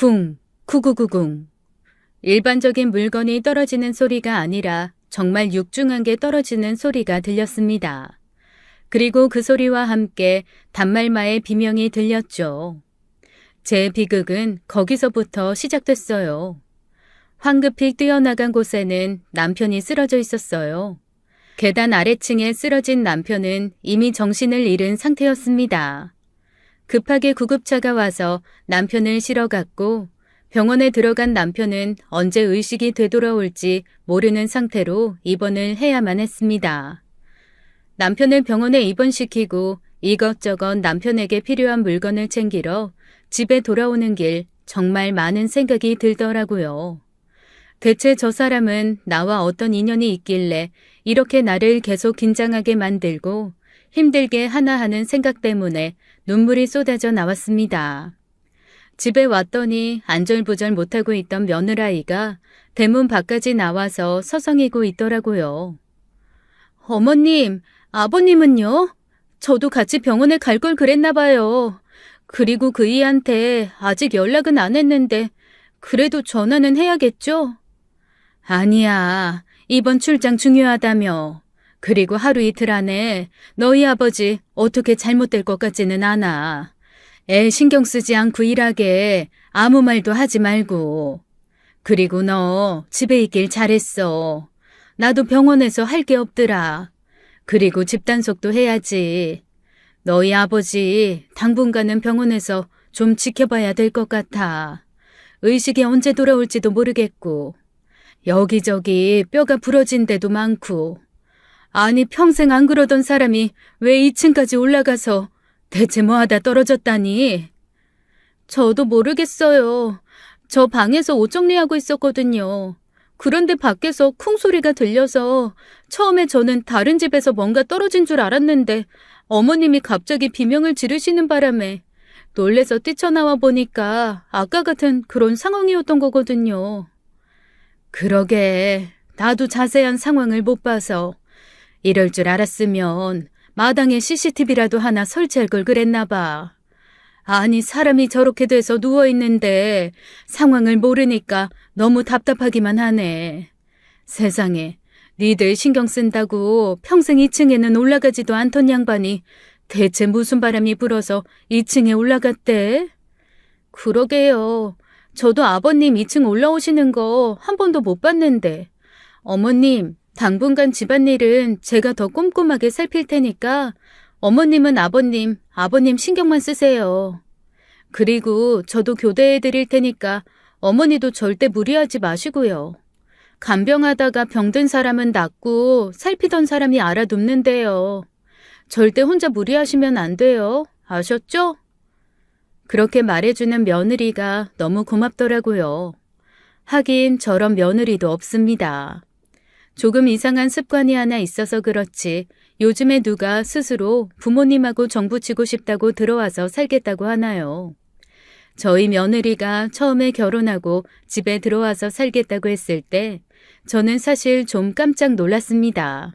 쿵, 구구구궁. 일반적인 물건이 떨어지는 소리가 아니라 정말 육중한 게 떨어지는 소리가 들렸습니다. 그리고 그 소리와 함께 단말마의 비명이 들렸죠. 제 비극은 거기서부터 시작됐어요. 황급히 뛰어나간 곳에는 남편이 쓰러져 있었어요. 계단 아래층에 쓰러진 남편은 이미 정신을 잃은 상태였습니다. 급하게 구급차가 와서 남편을 실어갔고 병원에 들어간 남편은 언제 의식이 되돌아올지 모르는 상태로 입원을 해야만 했습니다. 남편을 병원에 입원시키고 이것저것 남편에게 필요한 물건을 챙기러 집에 돌아오는 길 정말 많은 생각이 들더라고요. 대체 저 사람은 나와 어떤 인연이 있길래 이렇게 나를 계속 긴장하게 만들고 힘들게 하나 하는 생각 때문에 눈물이 쏟아져 나왔습니다. 집에 왔더니 안절부절 못하고 있던 며느라이가 대문 밖까지 나와서 서성이고 있더라고요. 어머님, 아버님은요? 저도 같이 병원에 갈 걸 그랬나 봐요. 그리고 그이한테 아직 연락은 안 했는데 그래도 전화는 해야겠죠? 아니야, 이번 출장 중요하다며. 그리고 하루 이틀 안에 너희 아버지 어떻게 잘못될 것 같지는 않아. 애 신경 쓰지 않고 일하게 아무 말도 하지 말고. 그리고 너 집에 있길 잘했어. 나도 병원에서 할 게 없더라. 그리고 집 단속도 해야지. 너희 아버지 당분간은 병원에서 좀 지켜봐야 될 것 같아. 의식이 언제 돌아올지도 모르겠고. 여기저기 뼈가 부러진 데도 많고. 아니 평생 안 그러던 사람이 왜 2층까지 올라가서 대체 뭐하다 떨어졌다니? 저도 모르겠어요. 저 방에서 옷 정리하고 있었거든요. 그런데 밖에서 쿵 소리가 들려서 처음에 저는 다른 집에서 뭔가 떨어진 줄 알았는데 어머님이 갑자기 비명을 지르시는 바람에 놀래서 뛰쳐나와 보니까 아까 같은 그런 상황이었던 거거든요. 그러게, 나도 자세한 상황을 못 봐서 이럴 줄 알았으면 마당에 CCTV라도 하나 설치할 걸 그랬나 봐. 아니 사람이 저렇게 돼서 누워있는데 상황을 모르니까 너무 답답하기만 하네. 세상에, 니들 신경 쓴다고 평생 2층에는 올라가지도 않던 양반이 대체 무슨 바람이 불어서 2층에 올라갔대? 그러게요. 저도 아버님 2층 올라오시는 거 한 번도 못 봤는데. 어머님, 당분간 집안일은 제가 더 꼼꼼하게 살필 테니까 어머님은 아버님 신경만 쓰세요. 그리고 저도 교대해 드릴 테니까 어머니도 절대 무리하지 마시고요. 간병하다가 병든 사람은 낫고 살피던 사람이 알아눕는데요. 절대 혼자 무리하시면 안 돼요. 아셨죠? 그렇게 말해주는 며느리가 너무 고맙더라고요. 하긴 저런 며느리도 없습니다. 조금 이상한 습관이 하나 있어서 그렇지 요즘에 누가 스스로 부모님하고 정붙이고 싶다고 들어와서 살겠다고 하나요? 저희 며느리가 처음에 결혼하고 집에 들어와서 살겠다고 했을 때 저는 사실 좀 깜짝 놀랐습니다.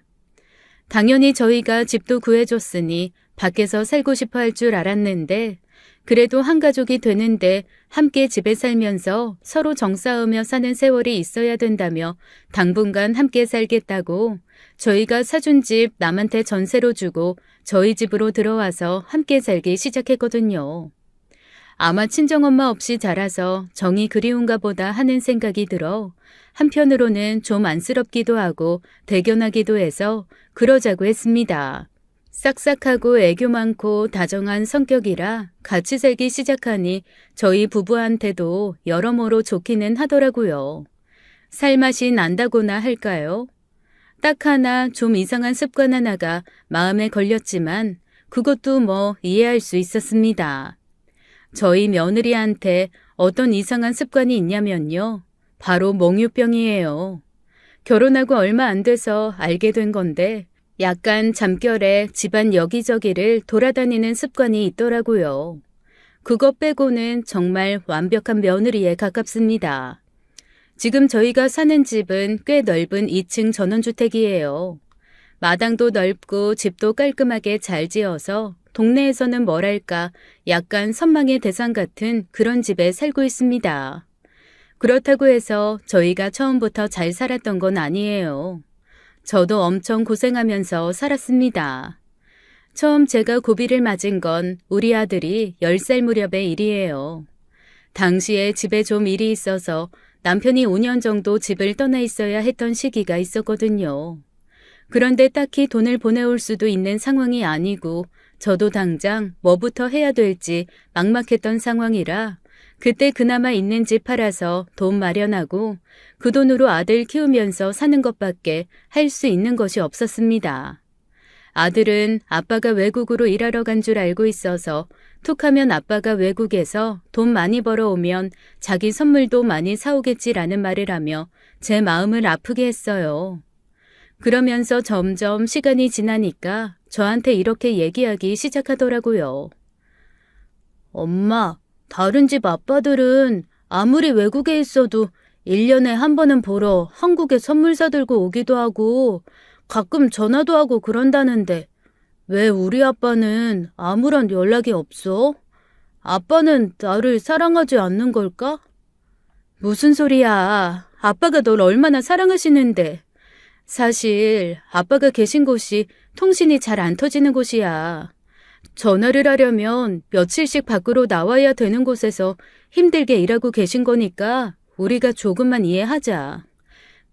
당연히 저희가 집도 구해줬으니 밖에서 살고 싶어 할 줄 알았는데 그래도 한 가족이 되는데 함께 집에 살면서 서로 정싸우며 사는 세월이 있어야 된다며 당분간 함께 살겠다고 저희가 사준 집 남한테 전세로 주고 저희 집으로 들어와서 함께 살기 시작했거든요. 아마 친정엄마 없이 자라서 정이 그리운가 보다 하는 생각이 들어 한편으로는 좀 안쓰럽기도 하고 대견하기도 해서 그러자고 했습니다. 싹싹하고 애교 많고 다정한 성격이라 같이 살기 시작하니 저희 부부한테도 여러모로 좋기는 하더라고요. 살맛이 난다고나 할까요? 딱 하나 좀 이상한 습관 하나가 마음에 걸렸지만 그것도 뭐 이해할 수 있었습니다. 저희 며느리한테 어떤 이상한 습관이 있냐면요. 바로 몽유병이에요. 결혼하고 얼마 안 돼서 알게 된 건데 약간 잠결에 집안 여기저기를 돌아다니는 습관이 있더라고요. 그것 빼고는 정말 완벽한 며느리에 가깝습니다. 지금 저희가 사는 집은 꽤 넓은 2층 전원주택이에요. 마당도 넓고 집도 깔끔하게 잘 지어서 동네에서는 뭐랄까 약간 선망의 대상 같은 그런 집에 살고 있습니다. 그렇다고 해서 저희가 처음부터 잘 살았던 건 아니에요. 저도 엄청 고생하면서 살았습니다. 처음 제가 고비를 맞은 건 우리 아들이 10살 무렵의 일이에요. 당시에 집에 좀 일이 있어서 남편이 5년 정도 집을 떠나 있어야 했던 시기가 있었거든요. 그런데 딱히 돈을 보내올 수도 있는 상황이 아니고 저도 당장 뭐부터 해야 될지 막막했던 상황이라 그때 그나마 있는 집 팔아서 돈 마련하고 그 돈으로 아들 키우면서 사는 것밖에 할 수 있는 것이 없었습니다. 아들은 아빠가 외국으로 일하러 간 줄 알고 있어서 툭하면 아빠가 외국에서 돈 많이 벌어오면 자기 선물도 많이 사오겠지라는 말을 하며 제 마음을 아프게 했어요. 그러면서 점점 시간이 지나니까 저한테 이렇게 얘기하기 시작하더라고요. 엄마, 다른 집 아빠들은 아무리 외국에 있어도 1년에 한 번은 보러 한국에 선물 사들고 오기도 하고 가끔 전화도 하고 그런다는데 왜 우리 아빠는 아무런 연락이 없어? 아빠는 나를 사랑하지 않는 걸까? 무슨 소리야. 아빠가 널 얼마나 사랑하시는데. 사실 아빠가 계신 곳이 통신이 잘 안 터지는 곳이야. 전화를 하려면 며칠씩 밖으로 나와야 되는 곳에서 힘들게 일하고 계신 거니까 우리가 조금만 이해하자.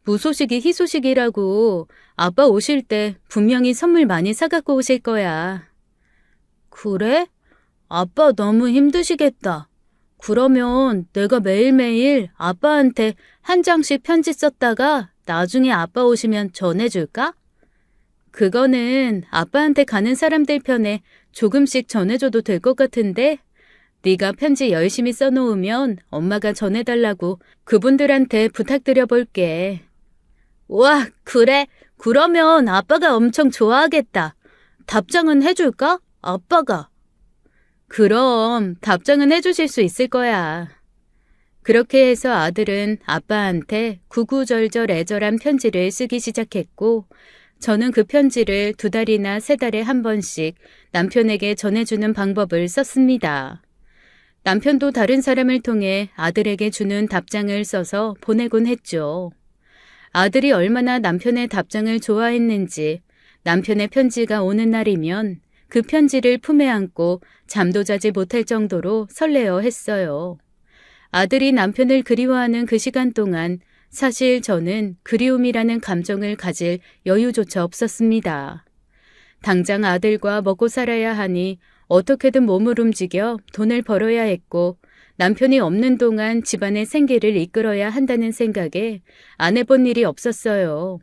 무소식이 희소식이라고 아빠 오실 때 분명히 선물 많이 사갖고 오실 거야. 그래? 아빠 너무 힘드시겠다. 그러면 내가 매일매일 아빠한테 한 장씩 편지 썼다가 나중에 아빠 오시면 전해줄까? 그거는 아빠한테 가는 사람들 편에 조금씩 전해줘도 될 것 같은데 네가 편지 열심히 써놓으면 엄마가 전해달라고 그분들한테 부탁드려 볼게. 와, 그래? 그러면 아빠가 엄청 좋아하겠다. 답장은 해줄까? 아빠가. 그럼 답장은 해주실 수 있을 거야. 그렇게 해서 아들은 아빠한테 구구절절 애절한 편지를 쓰기 시작했고 저는 그 편지를 2달이나 3달에 한 번씩 남편에게 전해주는 방법을 썼습니다. 남편도 다른 사람을 통해 아들에게 주는 답장을 써서 보내곤 했죠. 아들이 얼마나 남편의 답장을 좋아했는지 남편의 편지가 오는 날이면 그 편지를 품에 안고 잠도 자지 못할 정도로 설레어 했어요. 아들이 남편을 그리워하는 그 시간 동안 사실 저는 그리움이라는 감정을 가질 여유조차 없었습니다. 당장 아들과 먹고 살아야 하니 어떻게든 몸을 움직여 돈을 벌어야 했고 남편이 없는 동안 집안의 생계를 이끌어야 한다는 생각에 안 해본 일이 없었어요.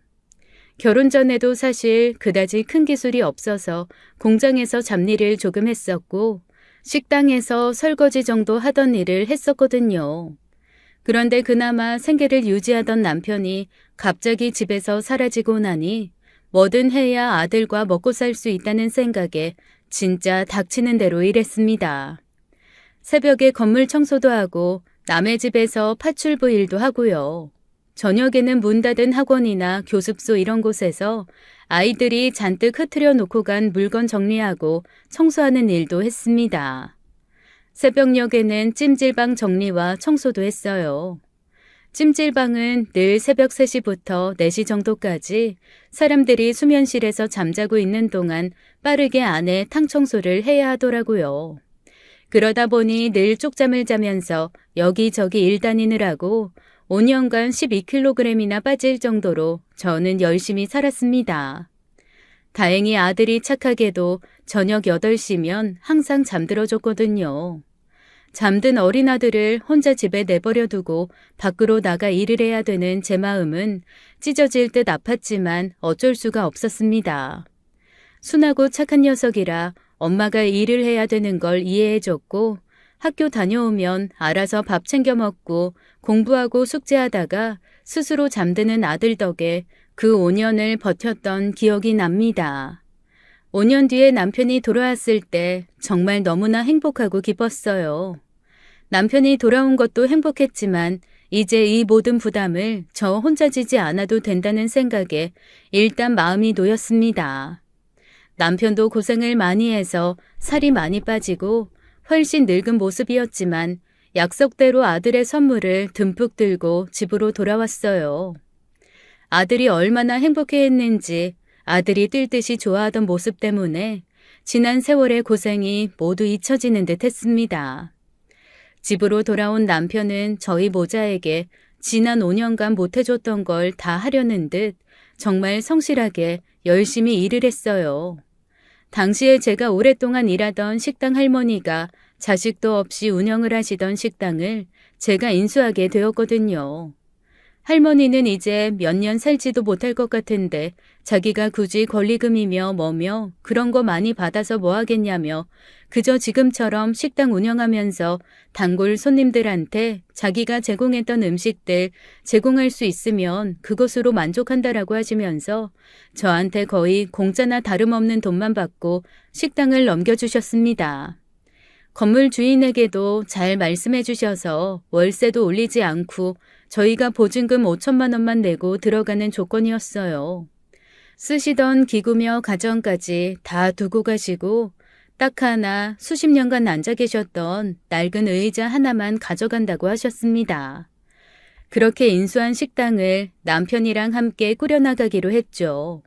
결혼 전에도 사실 그다지 큰 기술이 없어서 공장에서 잡일을 조금 했었고 식당에서 설거지 정도 하던 일을 했었거든요. 그런데 그나마 생계를 유지하던 남편이 갑자기 집에서 사라지고 나니 뭐든 해야 아들과 먹고 살 수 있다는 생각에 진짜 닥치는 대로 일했습니다. 새벽에 건물 청소도 하고 남의 집에서 파출부 일도 하고요. 저녁에는 문 닫은 학원이나 교습소 이런 곳에서 아이들이 잔뜩 흐트려 놓고 간 물건 정리하고 청소하는 일도 했습니다. 새벽녘에는 찜질방 정리와 청소도 했어요. 찜질방은 늘 새벽 3시부터 4시 정도까지 사람들이 수면실에서 잠자고 있는 동안 빠르게 안에 탕 청소를 해야 하더라고요. 그러다 보니 늘 쪽잠을 자면서 여기저기 일 다니느라고 5년간 12kg이나 빠질 정도로 저는 열심히 살았습니다. 다행히 아들이 착하게도 저녁 8시면 항상 잠들어줬거든요. 잠든 어린 아들을 혼자 집에 내버려 두고 밖으로 나가 일을 해야 되는 제 마음은 찢어질 듯 아팠지만 어쩔 수가 없었습니다. 순하고 착한 녀석이라 엄마가 일을 해야 되는 걸 이해해줬고 학교 다녀오면 알아서 밥 챙겨 먹고 공부하고 숙제하다가 스스로 잠드는 아들 덕에 그 5년을 버텼던 기억이 납니다. 5년 뒤에 남편이 돌아왔을 때 정말 너무나 행복하고 기뻤어요. 남편이 돌아온 것도 행복했지만 이제 이 모든 부담을 저 혼자 지지 않아도 된다는 생각에 일단 마음이 놓였습니다. 남편도 고생을 많이 해서 살이 많이 빠지고 훨씬 늙은 모습이었지만 약속대로 아들의 선물을 듬뿍 들고 집으로 돌아왔어요. 아들이 얼마나 행복해했는지 아들이 뛸 듯이 좋아하던 모습 때문에 지난 세월의 고생이 모두 잊혀지는 듯 했습니다. 집으로 돌아온 남편은 저희 모자에게 지난 5년간 못해줬던 걸 다 하려는 듯 정말 성실하게 열심히 일을 했어요. 당시에 제가 오랫동안 일하던 식당 할머니가 자식도 없이 운영을 하시던 식당을 제가 인수하게 되었거든요. 할머니는 이제 몇 년 살지도 못할 것 같은데 자기가 굳이 권리금이며 뭐며 그런 거 많이 받아서 뭐 하겠냐며 그저 지금처럼 식당 운영하면서 단골 손님들한테 자기가 제공했던 음식들 제공할 수 있으면 그것으로 만족한다라고 하시면서 저한테 거의 공짜나 다름없는 돈만 받고 식당을 넘겨주셨습니다. 건물 주인에게도 잘 말씀해 주셔서 월세도 올리지 않고 저희가 보증금 5천만 원만 내고 들어가는 조건이었어요. 쓰시던 기구며 가전까지 다 두고 가시고 딱 하나 수십 년간 앉아 계셨던 낡은 의자 하나만 가져간다고 하셨습니다. 그렇게 인수한 식당을 남편이랑 함께 꾸려나가기로 했죠.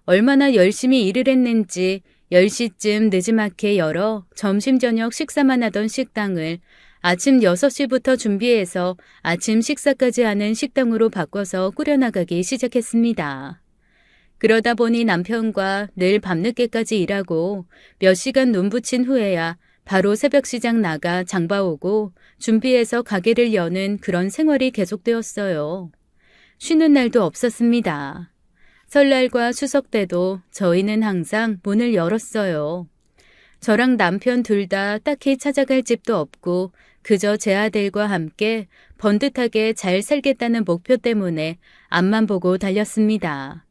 얼마나 열심히 일을 했는지 10시쯤 늦지막히 열어 점심 저녁 식사만 하던 식당을 아침 6시부터 준비해서 아침 식사까지 하는 식당으로 바꿔서 꾸려나가기 시작했습니다. 그러다 보니 남편과 늘 밤늦게까지 일하고 몇 시간 눈 붙인 후에야 바로 새벽 시장 나가 장봐오고 준비해서 가게를 여는 그런 생활이 계속되었어요. 쉬는 날도 없었습니다. 설날과 추석 때도 저희는 항상 문을 열었어요. 저랑 남편 둘 다 딱히 찾아갈 집도 없고 그저 제 아들과 함께 번듯하게 잘 살겠다는 목표 때문에 앞만 보고 달렸습니다.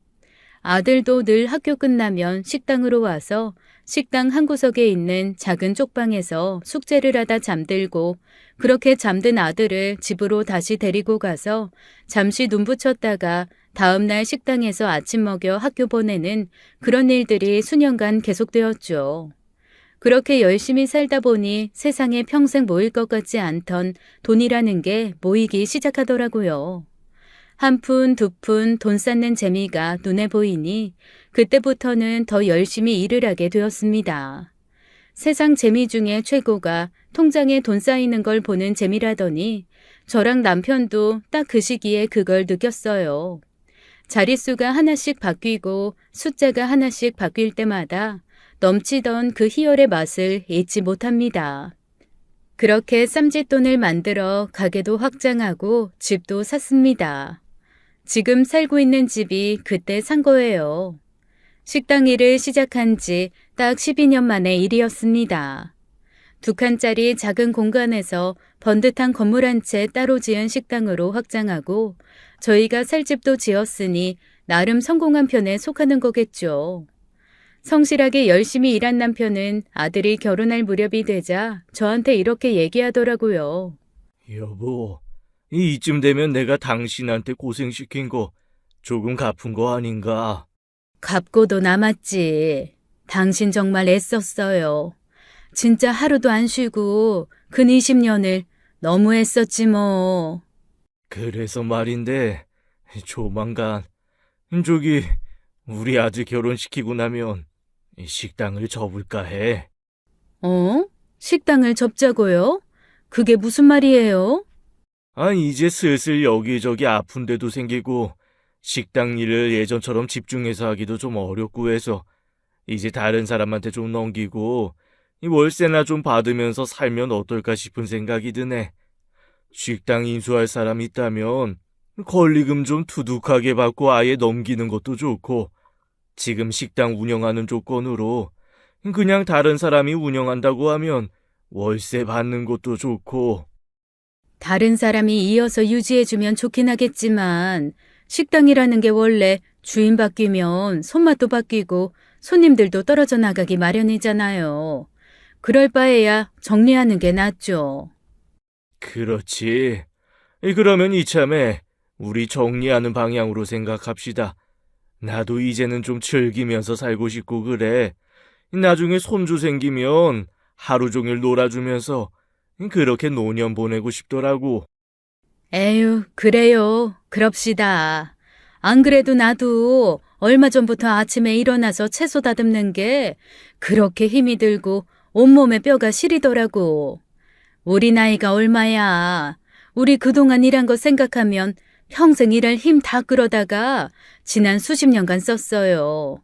아들도 늘 학교 끝나면 식당으로 와서 식당 한 구석에 있는 작은 쪽방에서 숙제를 하다 잠들고 그렇게 잠든 아들을 집으로 다시 데리고 가서 잠시 눈 붙였다가 다음날 식당에서 아침 먹여 학교 보내는 그런 일들이 수년간 계속되었죠. 그렇게 열심히 살다 보니 세상에 평생 모일 것 같지 않던 돈이라는 게 모이기 시작하더라고요. 한 푼, 두 푼 돈 쌓는 재미가 눈에 보이니 그때부터는 더 열심히 일을 하게 되었습니다. 세상 재미 중에 최고가 통장에 돈 쌓이는 걸 보는 재미라더니 저랑 남편도 딱 그 시기에 그걸 느꼈어요. 자릿수가 하나씩 바뀌고 숫자가 하나씩 바뀔 때마다 넘치던 그 희열의 맛을 잊지 못합니다. 그렇게 쌈짓돈을 만들어 가게도 확장하고 집도 샀습니다. 지금 살고 있는 집이 그때 산 거예요. 식당 일을 시작한 지 딱 12년 만의 일이었습니다. 2칸짜리 작은 공간에서 번듯한 건물 한 채 따로 지은 식당으로 확장하고 저희가 살 집도 지었으니 나름 성공한 편에 속하는 거겠죠. 성실하게 열심히 일한 남편은 아들이 결혼할 무렵이 되자 저한테 이렇게 얘기하더라고요. 여보, 이쯤 되면 내가 당신한테 고생시킨 거 조금 갚은 거 아닌가? 갚고도 남았지. 당신 정말 애썼어요. 진짜 하루도 안 쉬고 근 20년을 너무 애썼지 뭐. 그래서 말인데, 조만간 저기 우리 아들 결혼시키고 나면 식당을 접을까 해. 어? 식당을 접자고요? 그게 무슨 말이에요? 이제 슬슬 여기저기 아픈 데도 생기고 식당 일을 예전처럼 집중해서 하기도 좀 어렵고 해서 이제 다른 사람한테 좀 넘기고 월세나 좀 받으면서 살면 어떨까 싶은 생각이 드네. 식당 인수할 사람 있다면 권리금 좀 두둑하게 받고 아예 넘기는 것도 좋고 지금 식당 운영하는 조건으로 그냥 다른 사람이 운영한다고 하면 월세 받는 것도 좋고. 다른 사람이 이어서 유지해주면 좋긴 하겠지만 식당이라는 게 원래 주인 바뀌면 손맛도 바뀌고 손님들도 떨어져 나가기 마련이잖아요. 그럴 바에야 정리하는 게 낫죠. 그렇지. 그러면 이참에 우리 정리하는 방향으로 생각합시다. 나도 이제는 좀 즐기면서 살고 싶고 그래. 나중에 손주 생기면 하루 종일 놀아주면서 그렇게 노년 보내고 싶더라고. 에휴, 그래요. 그럽시다. 안 그래도 나도 얼마 전부터 아침에 일어나서 채소 다듬는 게 그렇게 힘이 들고 온몸에 뼈가 시리더라고. 우리 나이가 얼마야. 우리 그동안 일한 거 생각하면 평생 일할 힘 다 끌어다가 지난 수십 년간 썼어요.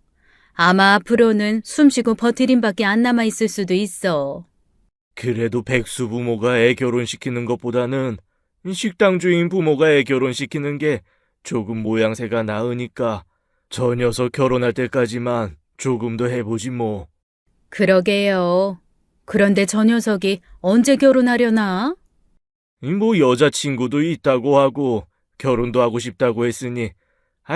아마 앞으로는 숨쉬고 버틸 힘밖에 안 남아있을 수도 있어. 그래도 백수 부모가 애 결혼시키는 것보다는 식당 주인 부모가 애 결혼시키는 게 조금 모양새가 나으니까 저 녀석 결혼할 때까지만 조금 더 해보지 뭐. 그러게요. 그런데 저 녀석이 언제 결혼하려나? 뭐 여자친구도 있다고 하고 결혼도 하고 싶다고 했으니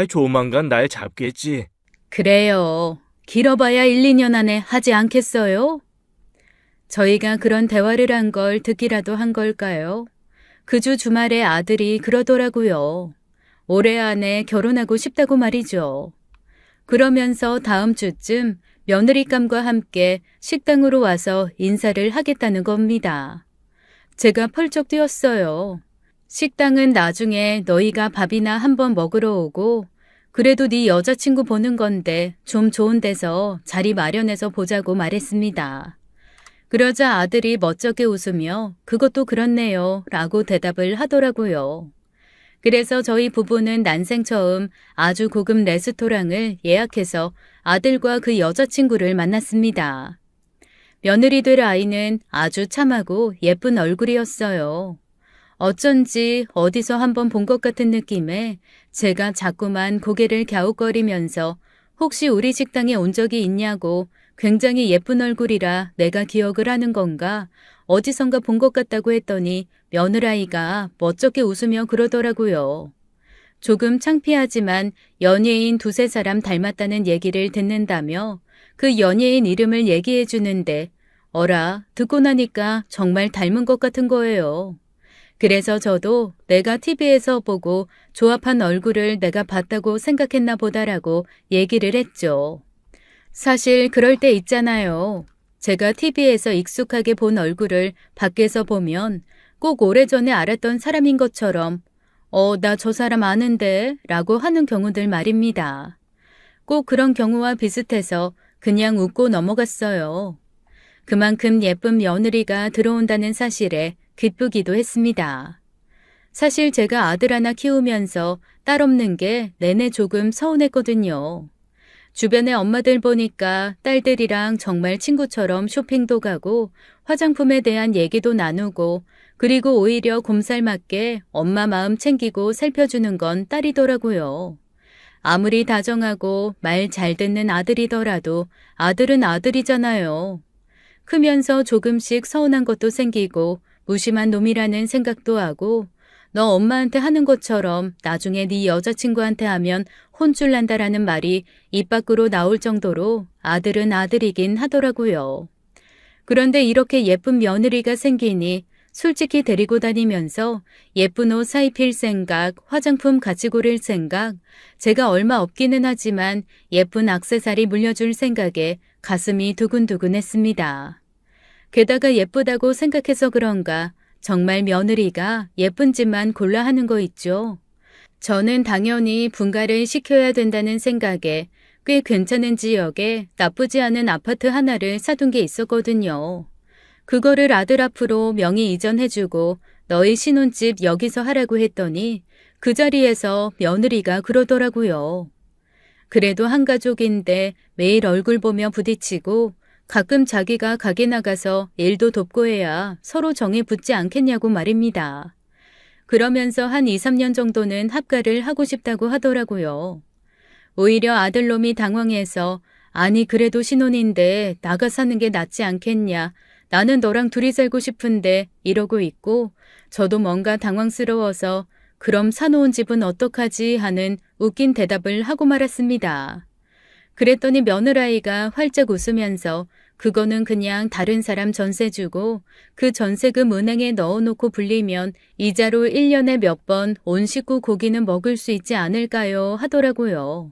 조만간 날 잡겠지. 그래요. 길어봐야 1, 2년 안에 하지 않겠어요? 저희가 그런 대화를 한 걸 듣기라도 한 걸까요? 그 주 주말에 아들이 그러더라고요. 올해 안에 결혼하고 싶다고 말이죠. 그러면서 다음 주쯤 며느리감과 함께 식당으로 와서 인사를 하겠다는 겁니다. 제가 펄쩍 뛰었어요. 식당은 나중에 너희가 밥이나 한번 먹으러 오고 그래도 네 여자친구 보는 건데 좀 좋은 데서 자리 마련해서 보자고 말했습니다. 그러자 아들이 멋쩍게 웃으며 그것도 그렇네요 라고 대답을 하더라고요. 그래서 저희 부부는 난생 처음 아주 고급 레스토랑을 예약해서 아들과 그 여자친구를 만났습니다. 며느리 될 아이는 아주 참하고 예쁜 얼굴이었어요. 어쩐지 어디서 한번 본 것 같은 느낌에 제가 자꾸만 고개를 갸웃거리면서 혹시 우리 식당에 온 적이 있냐고 굉장히 예쁜 얼굴이라 내가 기억을 하는 건가 어디선가 본 것 같다고 했더니 며느라이가 멋쩍게 웃으며 그러더라고요. 조금 창피하지만 연예인 두세 사람 닮았다는 얘기를 듣는다며 그 연예인 이름을 얘기해 주는데 어라 듣고 나니까 정말 닮은 것 같은 거예요. 그래서 저도 내가 TV에서 보고 조합한 얼굴을 내가 봤다고 생각했나 보다라고 얘기를 했죠. 사실 그럴 때 있잖아요. 제가 TV에서 익숙하게 본 얼굴을 밖에서 보면 꼭 오래전에 알았던 사람인 것처럼 나 저 사람 아는데 라고 하는 경우들 말입니다. 꼭 그런 경우와 비슷해서 그냥 웃고 넘어갔어요. 그만큼 예쁜 며느리가 들어온다는 사실에 기쁘기도 했습니다. 사실 제가 아들 하나 키우면서 딸 없는 게 내내 조금 서운했거든요. 주변의 엄마들 보니까 딸들이랑 정말 친구처럼 쇼핑도 가고 화장품에 대한 얘기도 나누고 그리고 오히려 곰살맞게 엄마 마음 챙기고 살펴주는 건 딸이더라고요. 아무리 다정하고 말 잘 듣는 아들이더라도 아들은 아들이잖아요. 크면서 조금씩 서운한 것도 생기고 무심한 놈이라는 생각도 하고 너 엄마한테 하는 것처럼 나중에 네 여자친구한테 하면 혼쭐 난다라는 말이 입 밖으로 나올 정도로 아들은 아들이긴 하더라고요. 그런데 이렇게 예쁜 며느리가 생기니 솔직히 데리고 다니면서 예쁜 옷 사입힐 생각, 화장품 같이 고를 생각, 제가 얼마 없기는 하지만 예쁜 액세서리 물려줄 생각에 가슴이 두근두근했습니다. 게다가 예쁘다고 생각해서 그런가 정말 며느리가 예쁜 집만 골라 하는 거 있죠. 저는 당연히 분가를 시켜야 된다는 생각에 꽤 괜찮은 지역에 나쁘지 않은 아파트 하나를 사둔 게 있었거든요. 그거를 아들 앞으로 명의 이전해주고 너희 신혼집 여기서 하라고 했더니 그 자리에서 며느리가 그러더라고요. 그래도 한 가족인데 매일 얼굴 보며 부딪히고 가끔 자기가 가게 나가서 일도 돕고 해야 서로 정이 붙지 않겠냐고 말입니다. 그러면서 한 2, 3년 정도는 합가를 하고 싶다고 하더라고요. 오히려 아들놈이 당황해서 아니 그래도 신혼인데 나가 사는 게 낫지 않겠냐. 나는 너랑 둘이 살고 싶은데 이러고 있고 저도 뭔가 당황스러워서 그럼 사놓은 집은 어떡하지 하는 웃긴 대답을 하고 말았습니다. 그랬더니 며느라이가 활짝 웃으면서 그거는 그냥 다른 사람 전세 주고 그 전세금 은행에 넣어놓고 불리면 이자로 1년에 몇 번 온 식구 고기는 먹을 수 있지 않을까요? 하더라고요.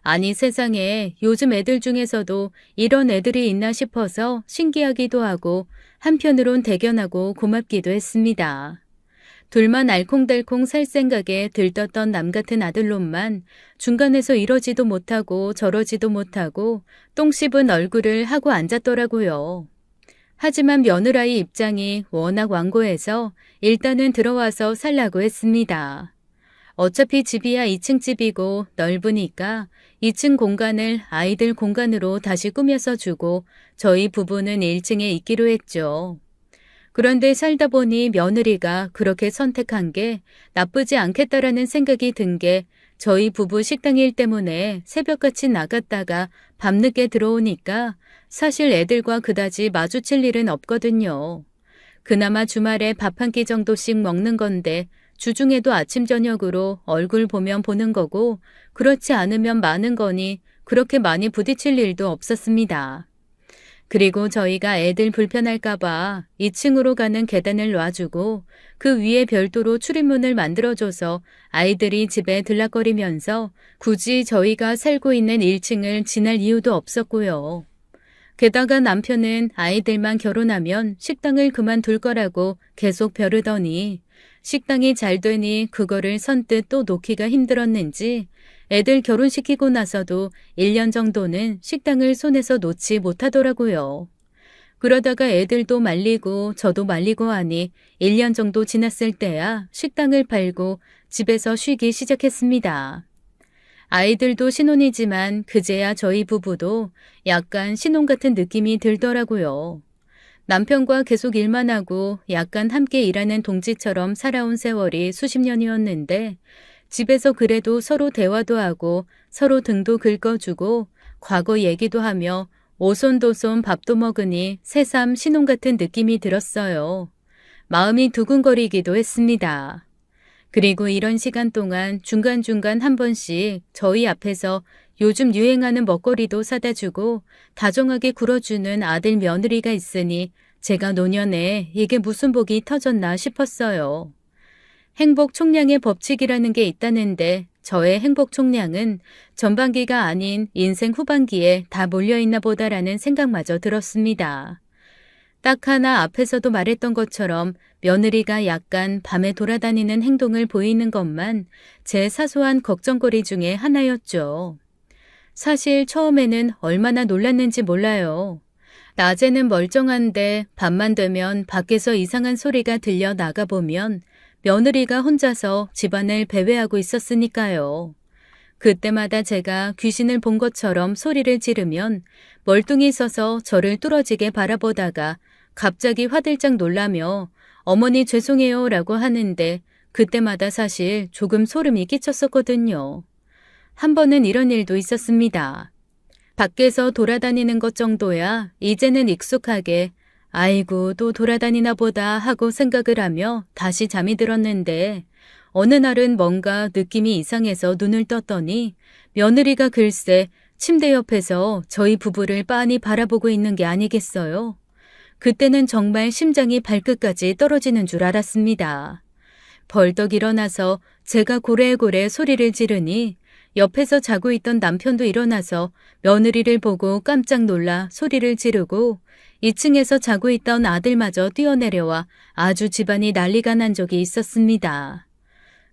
아니 세상에 요즘 애들 중에서도 이런 애들이 있나 싶어서 신기하기도 하고 한편으론 대견하고 고맙기도 했습니다. 둘만 알콩달콩 살 생각에 들떴던 남 같은 아들놈만 중간에서 이러지도 못하고 저러지도 못하고 똥 씹은 얼굴을 하고 앉았더라고요. 하지만 며느라이 입장이 워낙 완고해서 일단은 들어와서 살라고 했습니다. 어차피 집이야 2층 집이고 넓으니까 2층 공간을 아이들 공간으로 다시 꾸며서 주고 저희 부부는 1층에 있기로 했죠. 그런데 살다 보니 며느리가 그렇게 선택한 게 나쁘지 않겠다라는 생각이 든 게 저희 부부 식당 일 때문에 새벽같이 나갔다가 밤늦게 들어오니까 사실 애들과 그다지 마주칠 일은 없거든요. 그나마 주말에 밥 한 끼 정도씩 먹는 건데 주중에도 아침 저녁으로 얼굴 보면 보는 거고 그렇지 않으면 많은 거니 그렇게 많이 부딪힐 일도 없었습니다. 그리고 저희가 애들 불편할까봐 2층으로 가는 계단을 놔주고 그 위에 별도로 출입문을 만들어줘서 아이들이 집에 들락거리면서 굳이 저희가 살고 있는 1층을 지날 이유도 없었고요. 게다가 남편은 아이들만 결혼하면 식당을 그만둘 거라고 계속 벼르더니 식당이 잘 되니 그거를 선뜻 또 놓기가 힘들었는지 애들 결혼시키고 나서도 1년 정도는 식당을 손에서 놓지 못하더라고요. 그러다가 애들도 말리고 저도 말리고 하니 1년 정도 지났을 때야 식당을 팔고 집에서 쉬기 시작했습니다. 아이들도 신혼이지만 그제야 저희 부부도 약간 신혼 같은 느낌이 들더라고요. 남편과 계속 일만 하고 약간 함께 일하는 동지처럼 살아온 세월이 수십 년이었는데 집에서 그래도 서로 대화도 하고 서로 등도 긁어주고 과거 얘기도 하며 오손도손 밥도 먹으니 새삼 신혼 같은 느낌이 들었어요. 마음이 두근거리기도 했습니다. 그리고 이런 시간 동안 중간중간 한 번씩 저희 앞에서 요즘 유행하는 먹거리도 사다 주고 다정하게 굴어주는 아들 며느리가 있으니 제가 노년에 이게 무슨 복이 터졌나 싶었어요. 행복 총량의 법칙이라는 게 있다는데 저의 행복 총량은 전반기가 아닌 인생 후반기에 다 몰려있나 보다라는 생각마저 들었습니다. 딱 하나 앞에서도 말했던 것처럼 며느리가 약간 밤에 돌아다니는 행동을 보이는 것만 제 사소한 걱정거리 중에 하나였죠. 사실 처음에는 얼마나 놀랐는지 몰라요. 낮에는 멀쩡한데 밤만 되면 밖에서 이상한 소리가 들려 나가보면 며느리가 혼자서 집안을 배회하고 있었으니까요. 그때마다 제가 귀신을 본 것처럼 소리를 지르면 멀뚱히 서서 저를 뚫어지게 바라보다가 갑자기 화들짝 놀라며 어머니 죄송해요 라고 하는데 그때마다 사실 조금 소름이 끼쳤었거든요. 한 번은 이런 일도 있었습니다. 밖에서 돌아다니는 것 정도야 이제는 익숙하게 아이고 또 돌아다니나 보다 하고 생각을 하며 다시 잠이 들었는데 어느 날은 뭔가 느낌이 이상해서 눈을 떴더니 며느리가 글쎄 침대 옆에서 저희 부부를 빤히 바라보고 있는 게 아니겠어요. 그때는 정말 심장이 발끝까지 떨어지는 줄 알았습니다. 벌떡 일어나서 제가 고래고래 소리를 지르니 옆에서 자고 있던 남편도 일어나서 며느리를 보고 깜짝 놀라 소리를 지르고 2층에서 자고 있던 아들마저 뛰어내려와 아주 집안이 난리가 난 적이 있었습니다.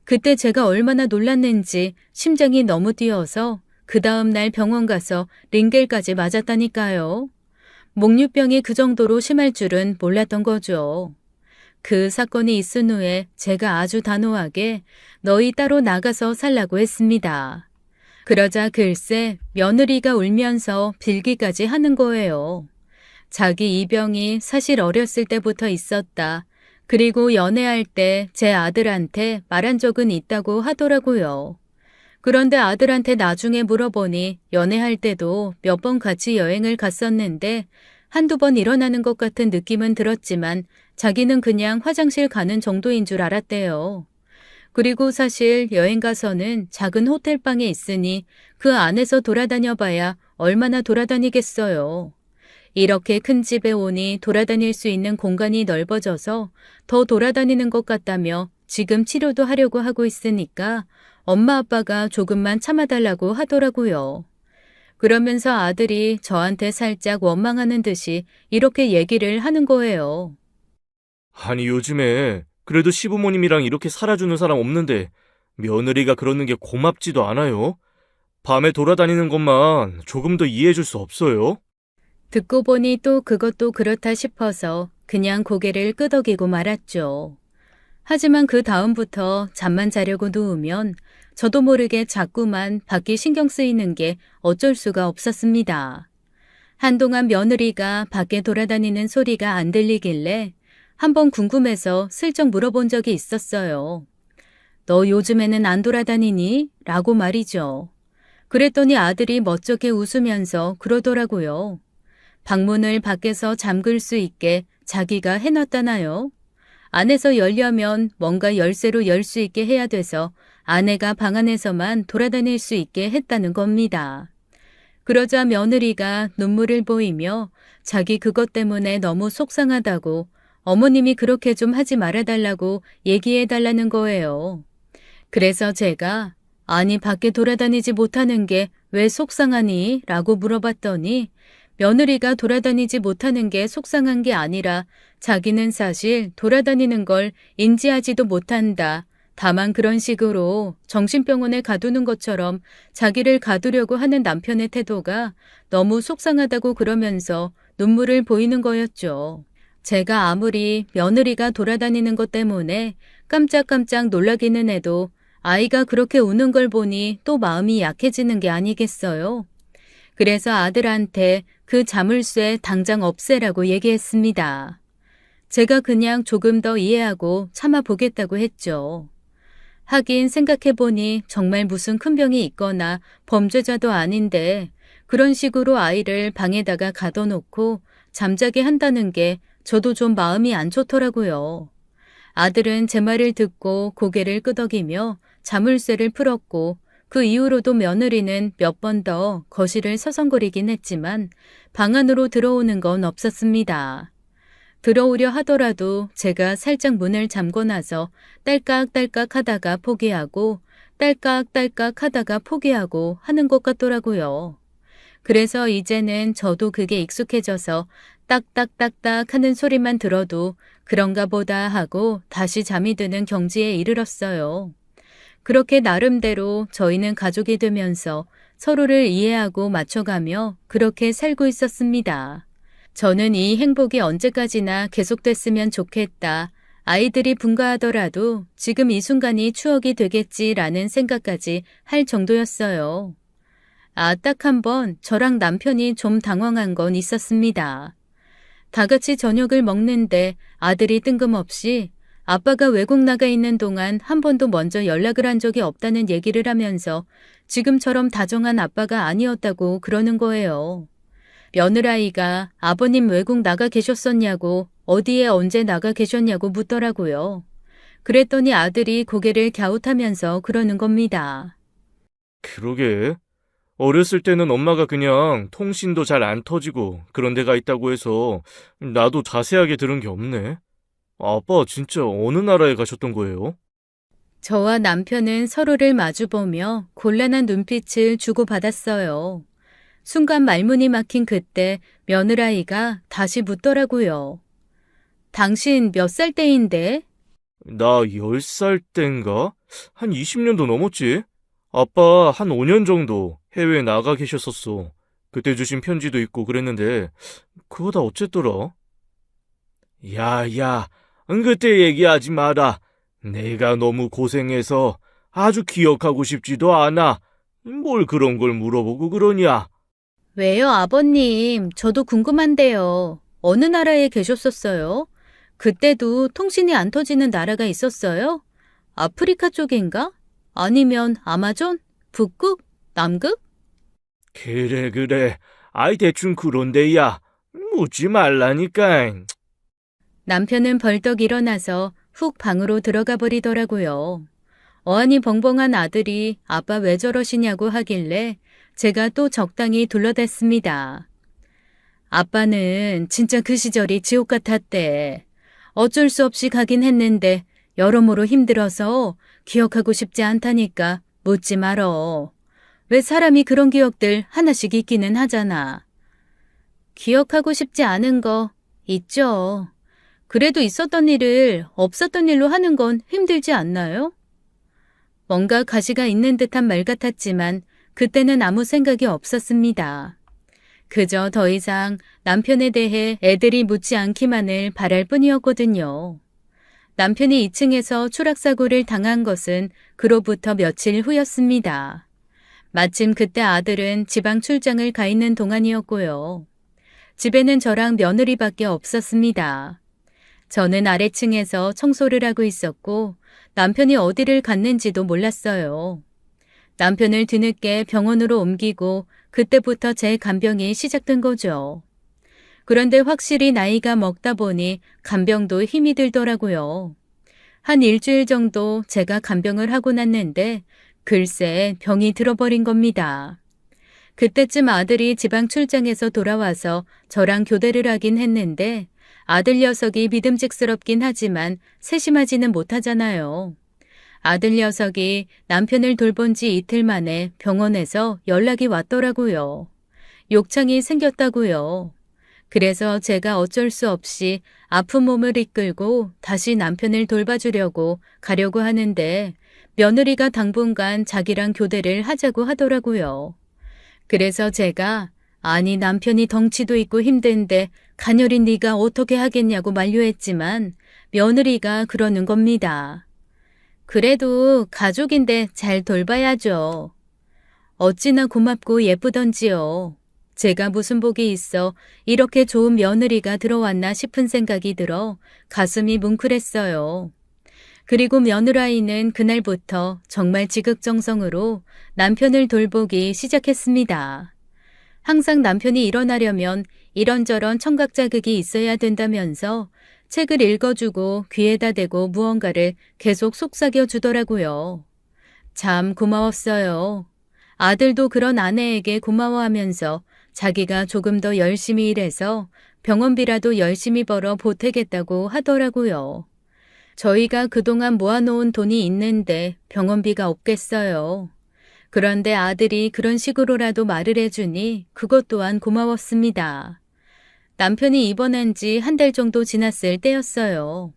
그때 제가 얼마나 놀랐는지 심장이 너무 뛰어서 그 다음 날 병원 가서 링겔까지 맞았다니까요. 목류병이 그 정도로 심할 줄은 몰랐던 거죠. 그 사건이 있은 후에 제가 아주 단호하게 너희 따로 나가서 살라고 했습니다. 그러자 글쎄 며느리가 울면서 빌기까지 하는 거예요. 자기 이 병이 사실 어렸을 때부터 있었다. 그리고 연애할 때 제 아들한테 말한 적은 있다고 하더라고요. 그런데 아들한테 나중에 물어보니 연애할 때도 몇 번 같이 여행을 갔었는데 한두 번 일어나는 것 같은 느낌은 들었지만 자기는 그냥 화장실 가는 정도인 줄 알았대요. 그리고 사실 여행 가서는 작은 호텔방에 있으니 그 안에서 돌아다녀 봐야 얼마나 돌아다니겠어요. 이렇게 큰 집에 오니 돌아다닐 수 있는 공간이 넓어져서 더 돌아다니는 것 같다며 지금 치료도 하려고 하고 있으니까 엄마 아빠가 조금만 참아달라고 하더라고요. 그러면서 아들이 저한테 살짝 원망하는 듯이 이렇게 얘기를 하는 거예요. 아니, 요즘에 그래도 시부모님이랑 이렇게 살아주는 사람 없는데 며느리가 그러는 게 고맙지도 않아요? 밤에 돌아다니는 것만 조금 더 이해해줄 수 없어요? 듣고 보니 또 그것도 그렇다 싶어서 그냥 고개를 끄덕이고 말았죠. 하지만 그 다음부터 잠만 자려고 누우면 저도 모르게 자꾸만 밖이 신경 쓰이는 게 어쩔 수가 없었습니다. 한동안 며느리가 밖에 돌아다니는 소리가 안 들리길래 한번 궁금해서 슬쩍 물어본 적이 있었어요. 너 요즘에는 안 돌아다니니? 라고 말이죠. 그랬더니 아들이 멋쩍게 웃으면서 그러더라고요. 방문을 밖에서 잠글 수 있게 자기가 해놨다나요? 안에서 열려면 뭔가 열쇠로 열 수 있게 해야 돼서 아내가 방 안에서만 돌아다닐 수 있게 했다는 겁니다. 그러자 며느리가 눈물을 보이며 자기 그것 때문에 너무 속상하다고 어머님이 그렇게 좀 하지 말아달라고 얘기해달라는 거예요. 그래서 제가 아니 밖에 돌아다니지 못하는 게 왜 속상하니? 라고 물어봤더니 며느리가 돌아다니지 못하는 게 속상한 게 아니라 자기는 사실 돌아다니는 걸 인지하지도 못한다. 다만 그런 식으로 정신병원에 가두는 것처럼 자기를 가두려고 하는 남편의 태도가 너무 속상하다고 그러면서 눈물을 보이는 거였죠. 제가 아무리 며느리가 돌아다니는 것 때문에 깜짝깜짝 놀라기는 해도 아이가 그렇게 우는 걸 보니 또 마음이 약해지는 게 아니겠어요? 그래서 아들한테 그 자물쇠 당장 없애라고 얘기했습니다. 제가 그냥 조금 더 이해하고 참아보겠다고 했죠. 하긴 생각해보니 정말 무슨 큰 병이 있거나 범죄자도 아닌데 그런 식으로 아이를 방에다가 가둬놓고 잠자게 한다는 게 저도 좀 마음이 안 좋더라고요. 아들은 제 말을 듣고 고개를 끄덕이며 자물쇠를 풀었고 그 이후로도 며느리는 몇 번 더 거실을 서성거리긴 했지만 방 안으로 들어오는 건 없었습니다. 들어오려 하더라도 제가 살짝 문을 잠궈 놔서 딸깍딸깍 하다가 포기하고 딸깍딸깍 하다가 포기하고 하는 것 같더라고요. 그래서 이제는 저도 그게 익숙해져서 딱딱딱딱 하는 소리만 들어도 그런가 보다 하고 다시 잠이 드는 경지에 이르렀어요. 그렇게 나름대로 저희는 가족이 되면서 서로를 이해하고 맞춰가며 그렇게 살고 있었습니다. 저는 이 행복이 언제까지나 계속됐으면 좋겠다. 아이들이 분가하더라도 지금 이 순간이 추억이 되겠지라는 생각까지 할 정도였어요. 딱 한 번 저랑 남편이 좀 당황한 건 있었습니다. 다 같이 저녁을 먹는데 아들이 뜬금없이 아빠가 외국 나가 있는 동안 한 번도 먼저 연락을 한 적이 없다는 얘기를 하면서 지금처럼 다정한 아빠가 아니었다고 그러는 거예요. 며느라이가 아버님 외국 나가 계셨었냐고 어디에 언제 나가 계셨냐고 묻더라고요. 그랬더니 아들이 고개를 갸웃하면서 그러는 겁니다. 그러게. 어렸을 때는 엄마가 그냥 통신도 잘 안 터지고 그런 데가 있다고 해서 나도 자세하게 들은 게 없네. 아빠 진짜 어느 나라에 가셨던 거예요? 저와 남편은 서로를 마주보며 곤란한 눈빛을 주고받았어요. 순간 말문이 막힌 그때 며느라이가 다시 묻더라고요. 당신 몇 살 때인데? 나 10살 땐가? 한 20년도 넘었지? 아빠 한 5년 정도 해외에 나가 계셨었어. 그때 주신 편지도 있고 그랬는데 그거 다 어쨌더라? 야, 그때 얘기하지 마라. 내가 너무 고생해서 아주 기억하고 싶지도 않아. 뭘 그런 걸 물어보고 그러냐? 왜요, 아버님? 저도 궁금한데요. 어느 나라에 계셨었어요? 그때도 통신이 안 터지는 나라가 있었어요? 아프리카 쪽인가? 아니면 아마존? 북극? 남극? 그래. 아이 대충 그런데야. 묻지 말라니까. 남편은 벌떡 일어나서 훅 방으로 들어가 버리더라고요. 어안이 벙벙한 아들이 아빠 왜 저러시냐고 하길래 제가 또 적당히 둘러댔습니다. 아빠는 진짜 그 시절이 지옥 같았대. 어쩔 수 없이 가긴 했는데 여러모로 힘들어서 기억하고 싶지 않다니까 묻지 말어. 왜 사람이 그런 기억들 하나씩 있기는 하잖아. 기억하고 싶지 않은 거 있죠. 그래도 있었던 일을 없었던 일로 하는 건 힘들지 않나요? 뭔가 가시가 있는 듯한 말 같았지만 그때는 아무 생각이 없었습니다. 그저 더 이상 남편에 대해 애들이 묻지 않기만을 바랄 뿐이었거든요. 남편이 2층에서 추락사고를 당한 것은 그로부터 며칠 후였습니다. 마침 그때 아들은 지방 출장을 가 있는 동안이었고요. 집에는 저랑 며느리밖에 없었습니다. 저는 아래층에서 청소를 하고 있었고 남편이 어디를 갔는지도 몰랐어요. 남편을 뒤늦게 병원으로 옮기고 그때부터 제 간병이 시작된 거죠. 그런데 확실히 나이가 먹다 보니 간병도 힘이 들더라고요. 한 일주일 정도 제가 간병을 하고 났는데 글쎄 병이 들어버린 겁니다. 그때쯤 아들이 지방 출장에서 돌아와서 저랑 교대를 하긴 했는데 아들 녀석이 믿음직스럽긴 하지만 세심하지는 못하잖아요. 아들 녀석이 남편을 돌본 지 이틀 만에 병원에서 연락이 왔더라고요. 욕창이 생겼다고요. 그래서 제가 어쩔 수 없이 아픈 몸을 이끌고 다시 남편을 돌봐주려고 가려고 하는데 며느리가 당분간 자기랑 교대를 하자고 하더라고요. 그래서 제가 아니 남편이 덩치도 있고 힘든데 가녀리 네가 어떻게 하겠냐고 만류했지만 며느리가 그러는 겁니다. 그래도 가족인데 잘 돌봐야죠. 어찌나 고맙고 예쁘던지요. 제가 무슨 복이 있어 이렇게 좋은 며느리가 들어왔나 싶은 생각이 들어 가슴이 뭉클했어요. 그리고 며느라이는 그날부터 정말 지극정성으로 남편을 돌보기 시작했습니다. 항상 남편이 일어나려면 이런저런 청각자극이 있어야 된다면서 책을 읽어주고 귀에다 대고 무언가를 계속 속삭여 주더라고요. 참 고마웠어요. 아들도 그런 아내에게 고마워하면서 자기가 조금 더 열심히 일해서 병원비라도 열심히 벌어 보태겠다고 하더라고요. 저희가 그동안 모아놓은 돈이 있는데 병원비가 없겠어요. 그런데 아들이 그런 식으로라도 말을 해주니 그것 또한 고마웠습니다. 남편이 입원한 지 한 달 정도 지났을 때였어요.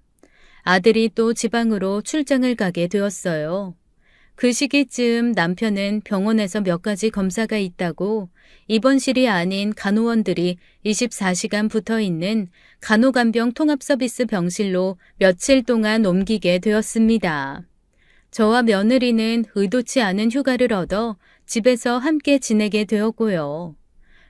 아들이 또 지방으로 출장을 가게 되었어요. 그 시기쯤 남편은 병원에서 몇 가지 검사가 있다고 입원실이 아닌 간호원들이 24시간 붙어 있는 간호간병 통합서비스 병실로 며칠 동안 옮기게 되었습니다. 저와 며느리는 의도치 않은 휴가를 얻어 집에서 함께 지내게 되었고요.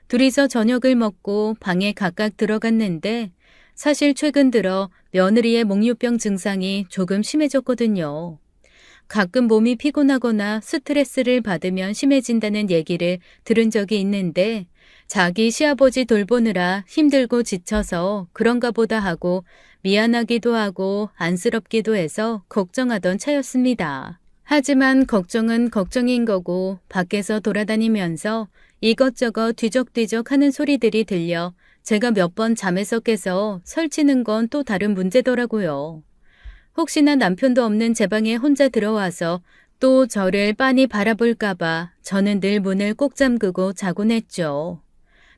둘이서 저녁을 먹고 방에 각각 들어갔는데 사실 최근 들어 며느리의 목유병 증상이 조금 심해졌거든요. 가끔 몸이 피곤하거나 스트레스를 받으면 심해진다는 얘기를 들은 적이 있는데 자기 시아버지 돌보느라 힘들고 지쳐서 그런가 보다 하고 미안하기도 하고 안쓰럽기도 해서 걱정하던 차였습니다. 하지만 걱정은 걱정인 거고 밖에서 돌아다니면서 이것저것 뒤적뒤적 하는 소리들이 들려 제가 몇 번 잠에서 깨서 설치는 건 또 다른 문제더라고요. 혹시나 남편도 없는 제 방에 혼자 들어와서 또 저를 빤히 바라볼까봐 저는 늘 문을 꼭 잠그고 자곤 했죠.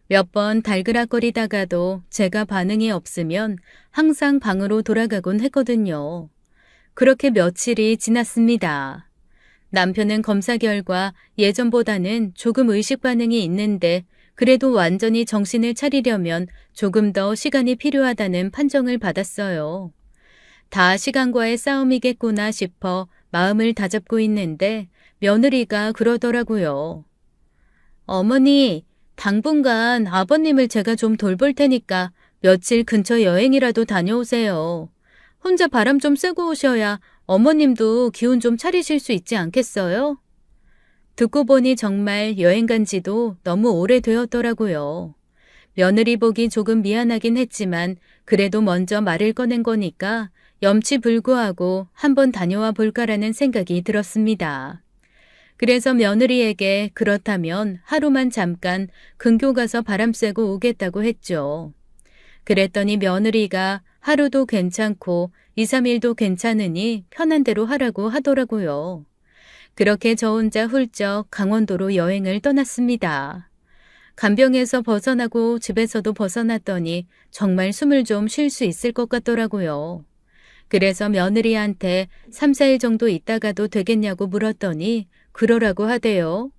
몇 번 달그락거리다가도 제가 반응이 없으면 항상 방으로 돌아가곤 했거든요. 그렇게 며칠이 지났습니다. 남편은 검사 결과 예전보다는 조금 의식 반응이 있는데 그래도 완전히 정신을 차리려면 조금 더 시간이 필요하다는 판정을 받았어요. 다 시간과의 싸움이겠구나 싶어 마음을 다잡고 있는데 며느리가 그러더라고요. 어머니, 당분간 아버님을 제가 좀 돌볼 테니까 며칠 근처 여행이라도 다녀오세요. 혼자 바람 좀 쐬고 오셔야 어머님도 기운 좀 차리실 수 있지 않겠어요? 듣고 보니 정말 여행 간 지도 너무 오래되었더라고요. 며느리 보기 조금 미안하긴 했지만 그래도 먼저 말을 꺼낸 거니까 염치불구하고 한번 다녀와 볼까라는 생각이 들었습니다. 그래서 며느리에게 그렇다면 하루만 잠깐 근교 가서 바람 쐬고 오겠다고 했죠. 그랬더니 며느리가 하루도 괜찮고 2, 3일도 괜찮으니 편한 대로 하라고 하더라고요. 그렇게 저 혼자 훌쩍 강원도로 여행을 떠났습니다. 간병에서 벗어나고 집에서도 벗어났더니 정말 숨을 좀 쉴 수 있을 것 같더라고요. 그래서 며느리한테 3, 4일 정도 있다가도 되겠냐고 물었더니 그러라고 하대요.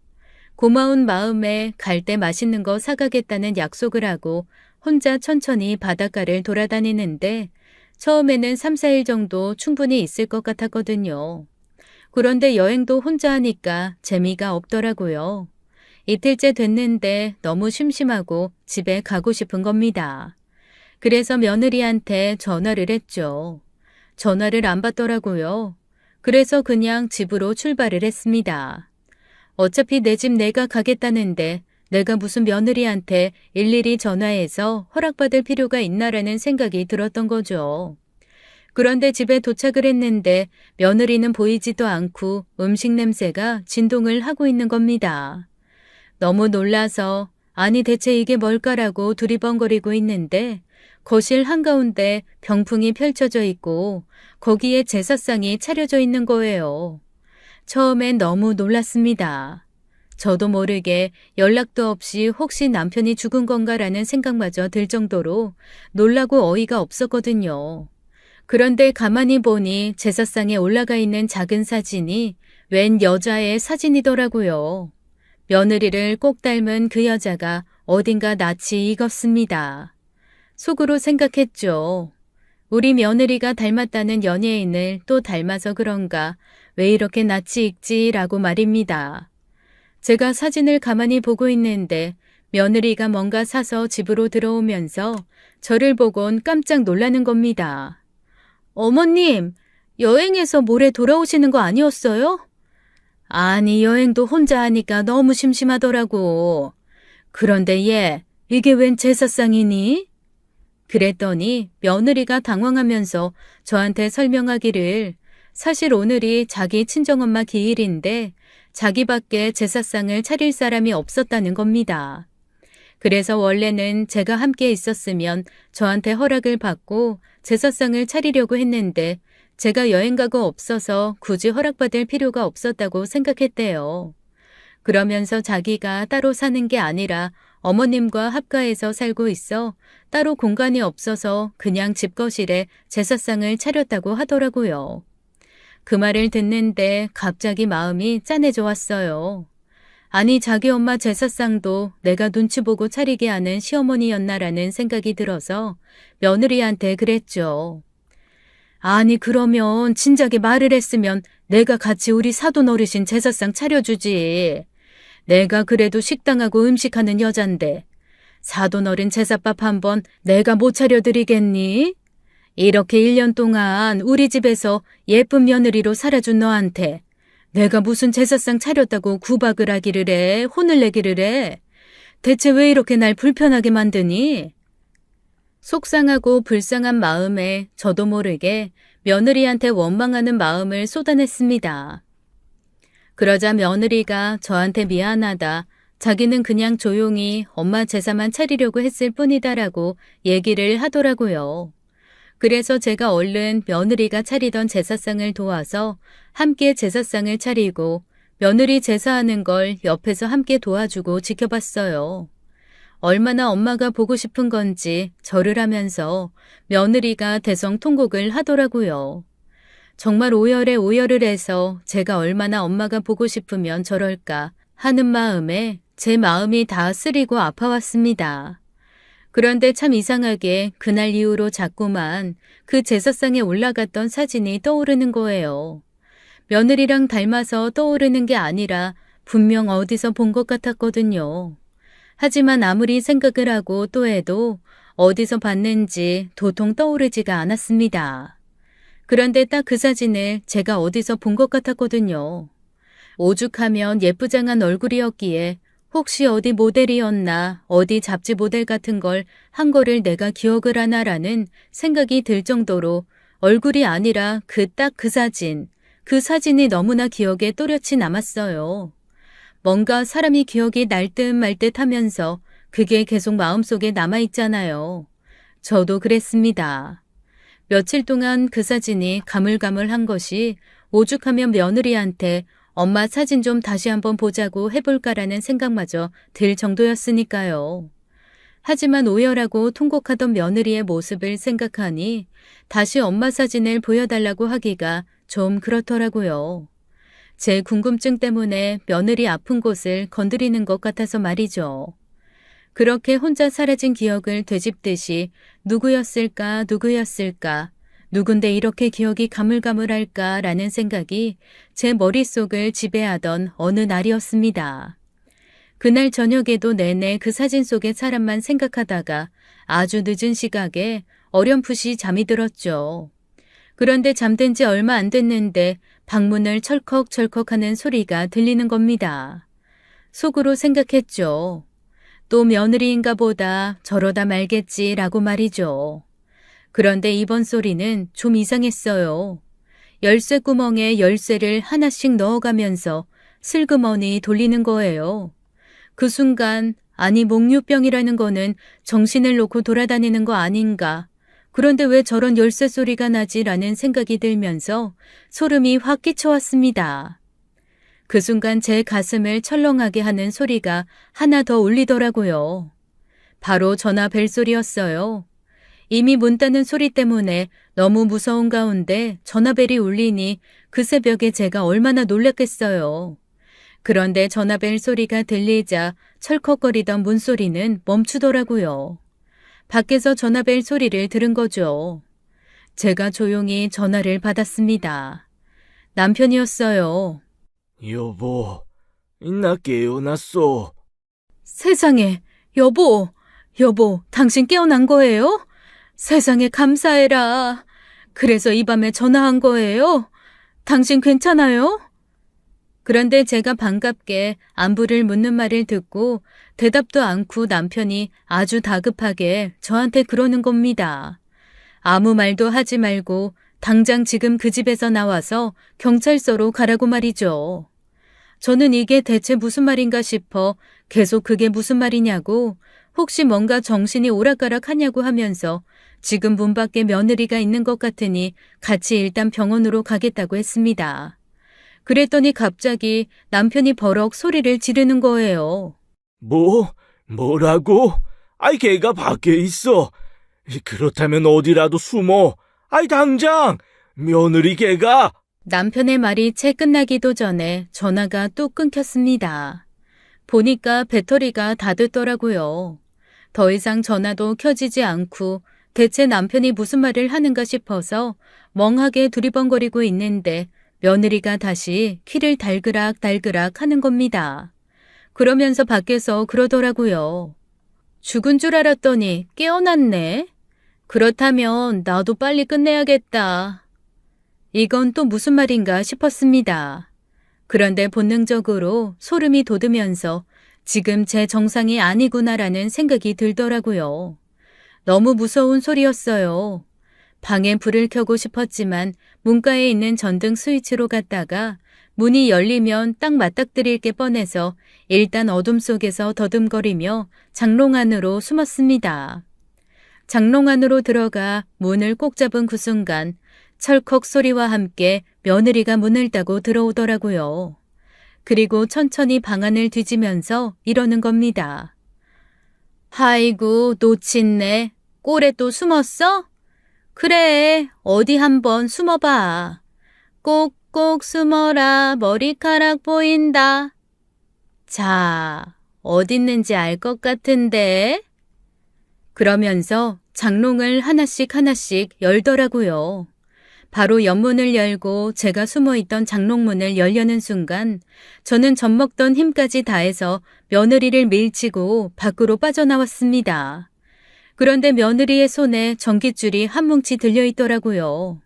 고마운 마음에 갈 때 맛있는 거 사가겠다는 약속을 하고 혼자 천천히 바닷가를 돌아다니는데 처음에는 3, 4일 정도 충분히 있을 것 같았거든요. 그런데 여행도 혼자 하니까 재미가 없더라고요. 이틀째 됐는데 너무 심심하고 집에 가고 싶은 겁니다. 그래서 며느리한테 전화를 했죠. 전화를 안 받더라고요. 그래서 그냥 집으로 출발을 했습니다. 어차피 내 집 내가 가겠다는데 내가 무슨 며느리한테 일일이 전화해서 허락받을 필요가 있나라는 생각이 들었던 거죠. 그런데 집에 도착을 했는데 며느리는 보이지도 않고 음식 냄새가 진동을 하고 있는 겁니다. 너무 놀라서 아니 대체 이게 뭘까라고 두리번거리고 있는데 거실 한가운데 병풍이 펼쳐져 있고 거기에 제사상이 차려져 있는 거예요. 처음엔 너무 놀랐습니다. 저도 모르게 연락도 없이 혹시 남편이 죽은 건가라는 생각마저 들 정도로 놀라고 어이가 없었거든요. 그런데 가만히 보니 제사상에 올라가 있는 작은 사진이 웬 여자의 사진이더라고요. 며느리를 꼭 닮은 그 여자가 어딘가 낯이 익었습니다. 속으로 생각했죠. 우리 며느리가 닮았다는 연예인을 또 닮아서 그런가 왜 이렇게 낯이 익지라고 말입니다. 제가 사진을 가만히 보고 있는데 며느리가 뭔가 사서 집으로 들어오면서 저를 보곤 깜짝 놀라는 겁니다. 어머님, 여행에서 모레 돌아오시는 거 아니었어요? 아니, 여행도 혼자 하니까 너무 심심하더라고. 그런데 얘, 이게 웬 제사상이니? 그랬더니 며느리가 당황하면서 저한테 설명하기를 사실 오늘이 자기 친정엄마 기일인데 자기밖에 제사상을 차릴 사람이 없었다는 겁니다. 그래서 원래는 제가 함께 있었으면 저한테 허락을 받고 제사상을 차리려고 했는데 제가 여행 가고 없어서 굳이 허락받을 필요가 없었다고 생각했대요. 그러면서 자기가 따로 사는 게 아니라 어머님과 합가해서 살고 있어 따로 공간이 없어서 그냥 집거실에 제사상을 차렸다고 하더라고요. 그 말을 듣는데 갑자기 마음이 짠해져 왔어요. 아니 자기 엄마 제사상도 내가 눈치 보고 차리게 하는 시어머니였나라는 생각이 들어서 며느리한테 그랬죠. 아니 그러면 진작에 말을 했으면 내가 같이 우리 사돈 어르신 제사상 차려주지. 내가 그래도 식당하고 음식하는 여잔데 사돈 어른 제사밥 한번 내가 못 차려드리겠니? 이렇게 1년 동안 우리 집에서 예쁜 며느리로 살아준 너한테 내가 무슨 제사상 차렸다고 구박을 하기를 해, 혼을 내기를 해. 대체 왜 이렇게 날 불편하게 만드니? 속상하고 불쌍한 마음에 저도 모르게 며느리한테 원망하는 마음을 쏟아냈습니다. 그러자 며느리가 저한테 미안하다, 자기는 그냥 조용히 엄마 제사만 차리려고 했을 뿐이다라고 얘기를 하더라고요. 그래서 제가 얼른 며느리가 차리던 제사상을 도와서 함께 제사상을 차리고 며느리 제사하는 걸 옆에서 함께 도와주고 지켜봤어요. 얼마나 엄마가 보고 싶은 건지 절을 하면서 며느리가 대성통곡을 하더라고요. 정말 오열에 오열을 해서 제가 얼마나 엄마가 보고 싶으면 저럴까 하는 마음에 제 마음이 다 쓰리고 아파왔습니다. 그런데 참 이상하게 그날 이후로 자꾸만 그 제사상에 올라갔던 사진이 떠오르는 거예요. 며느리랑 닮아서 떠오르는 게 아니라 분명 어디서 본 것 같았거든요. 하지만 아무리 생각을 하고 또 해도 어디서 봤는지 도통 떠오르지가 않았습니다. 그런데 딱 그 사진을 제가 어디서 본 것 같았거든요. 오죽하면 예쁘장한 얼굴이었기에 혹시 어디 모델이었나, 어디 잡지 모델 같은 걸 한 거를 내가 기억을 하나라는 생각이 들 정도로 얼굴이 아니라 딱 그 사진이 너무나 기억에 또렷이 남았어요. 뭔가 사람이 기억이 날 듯 말 듯 하면서 그게 계속 마음속에 남아있잖아요. 저도 그랬습니다. 며칠 동안 그 사진이 가물가물한 것이 오죽하면 며느리한테 엄마 사진 좀 다시 한번 보자고 해볼까라는 생각마저 들 정도였으니까요. 하지만 오열하고 통곡하던 며느리의 모습을 생각하니 다시 엄마 사진을 보여달라고 하기가 좀 그렇더라고요. 제 궁금증 때문에 며느리 아픈 곳을 건드리는 것 같아서 말이죠. 그렇게 혼자 사라진 기억을 되짚듯이 누구였을까, 누군데 이렇게 기억이 가물가물할까라는 생각이 제 머릿속을 지배하던 어느 날이었습니다. 그날 저녁에도 내내 그 사진 속의 사람만 생각하다가 아주 늦은 시각에 어렴풋이 잠이 들었죠. 그런데 잠든 지 얼마 안 됐는데 방문을 철컥철컥하는 소리가 들리는 겁니다. 속으로 생각했죠. 또 며느리인가 보다, 저러다 말겠지라고 말이죠. 그런데 이번 소리는 좀 이상했어요. 열쇠 구멍에 열쇠를 하나씩 넣어가면서 슬그머니 돌리는 거예요. 그 순간, 아니 목류병이라는 거는 정신을 놓고 돌아다니는 거 아닌가. 그런데 왜 저런 열쇠 소리가 나지라는 생각이 들면서 소름이 확 끼쳐왔습니다. 그 순간 제 가슴을 철렁하게 하는 소리가 하나 더 울리더라고요. 바로 전화 벨 소리였어요. 이미 문 닫는 소리 때문에 너무 무서운 가운데 전화벨이 울리니 그 새벽에 제가 얼마나 놀랐겠어요. 그런데 전화벨 소리가 들리자 철컥거리던 문소리는 멈추더라고요. 밖에서 전화벨 소리를 들은 거죠. 제가 조용히 전화를 받았습니다. 남편이었어요. 여보, 나 깨어났어. 세상에, 여보, 당신 깨어난 거예요? 세상에 감사해라. 그래서 이 밤에 전화한 거예요? 당신 괜찮아요? 그런데 제가 반갑게 안부를 묻는 말을 듣고 대답도 않고 남편이 아주 다급하게 저한테 그러는 겁니다. 아무 말도 하지 말고 당장 지금 그 집에서 나와서 경찰서로 가라고 말이죠. 저는 이게 대체 무슨 말인가 싶어 계속 그게 무슨 말이냐고, 혹시 뭔가 정신이 오락가락하냐고 하면서 지금 문 밖에 며느리가 있는 것 같으니 같이 일단 병원으로 가겠다고 했습니다. 그랬더니 갑자기 남편이 버럭 소리를 지르는 거예요. 뭐라고? 아이, 걔가 밖에 있어. 그렇다면 어디라도 숨어. 아이, 당장! 며느리 걔가! 남편의 말이 채 끝나기도 전에 전화가 뚝 끊겼습니다. 보니까 배터리가 다 됐더라고요. 더 이상 전화도 켜지지 않고 대체 남편이 무슨 말을 하는가 싶어서 멍하게 두리번거리고 있는데 며느리가 다시 키를 달그락 하는 겁니다. 그러면서 밖에서 그러더라고요. 죽은 줄 알았더니 깨어났네. 그렇다면 나도 빨리 끝내야겠다. 이건 또 무슨 말인가 싶었습니다. 그런데 본능적으로 소름이 돋으면서 지금 제 정상이 아니구나라는 생각이 들더라고요. 너무 무서운 소리였어요. 방에 불을 켜고 싶었지만 문가에 있는 전등 스위치로 갔다가 문이 열리면 딱 맞닥뜨릴 게 뻔해서 일단 어둠 속에서 더듬거리며 장롱 안으로 숨었습니다. 장롱 안으로 들어가 문을 꼭 잡은 그 순간 철컥 소리와 함께 며느리가 문을 따고 들어오더라고요. 그리고 천천히 방 안을 뒤지면서 이러는 겁니다. 아이고, 놓친네. 꼴에 또 숨었어? 그래, 어디 한번 숨어봐. 꼭꼭 숨어라, 머리카락 보인다. 자, 어딨는지 알 것 같은데? 그러면서 장롱을 하나씩 열더라고요. 바로 옆문을 열고 제가 숨어있던 장롱문을 열려는 순간 저는 젖먹던 힘까지 다해서 며느리를 밀치고 밖으로 빠져나왔습니다. 그런데 며느리의 손에 전깃줄이 한 뭉치 들려있더라고요.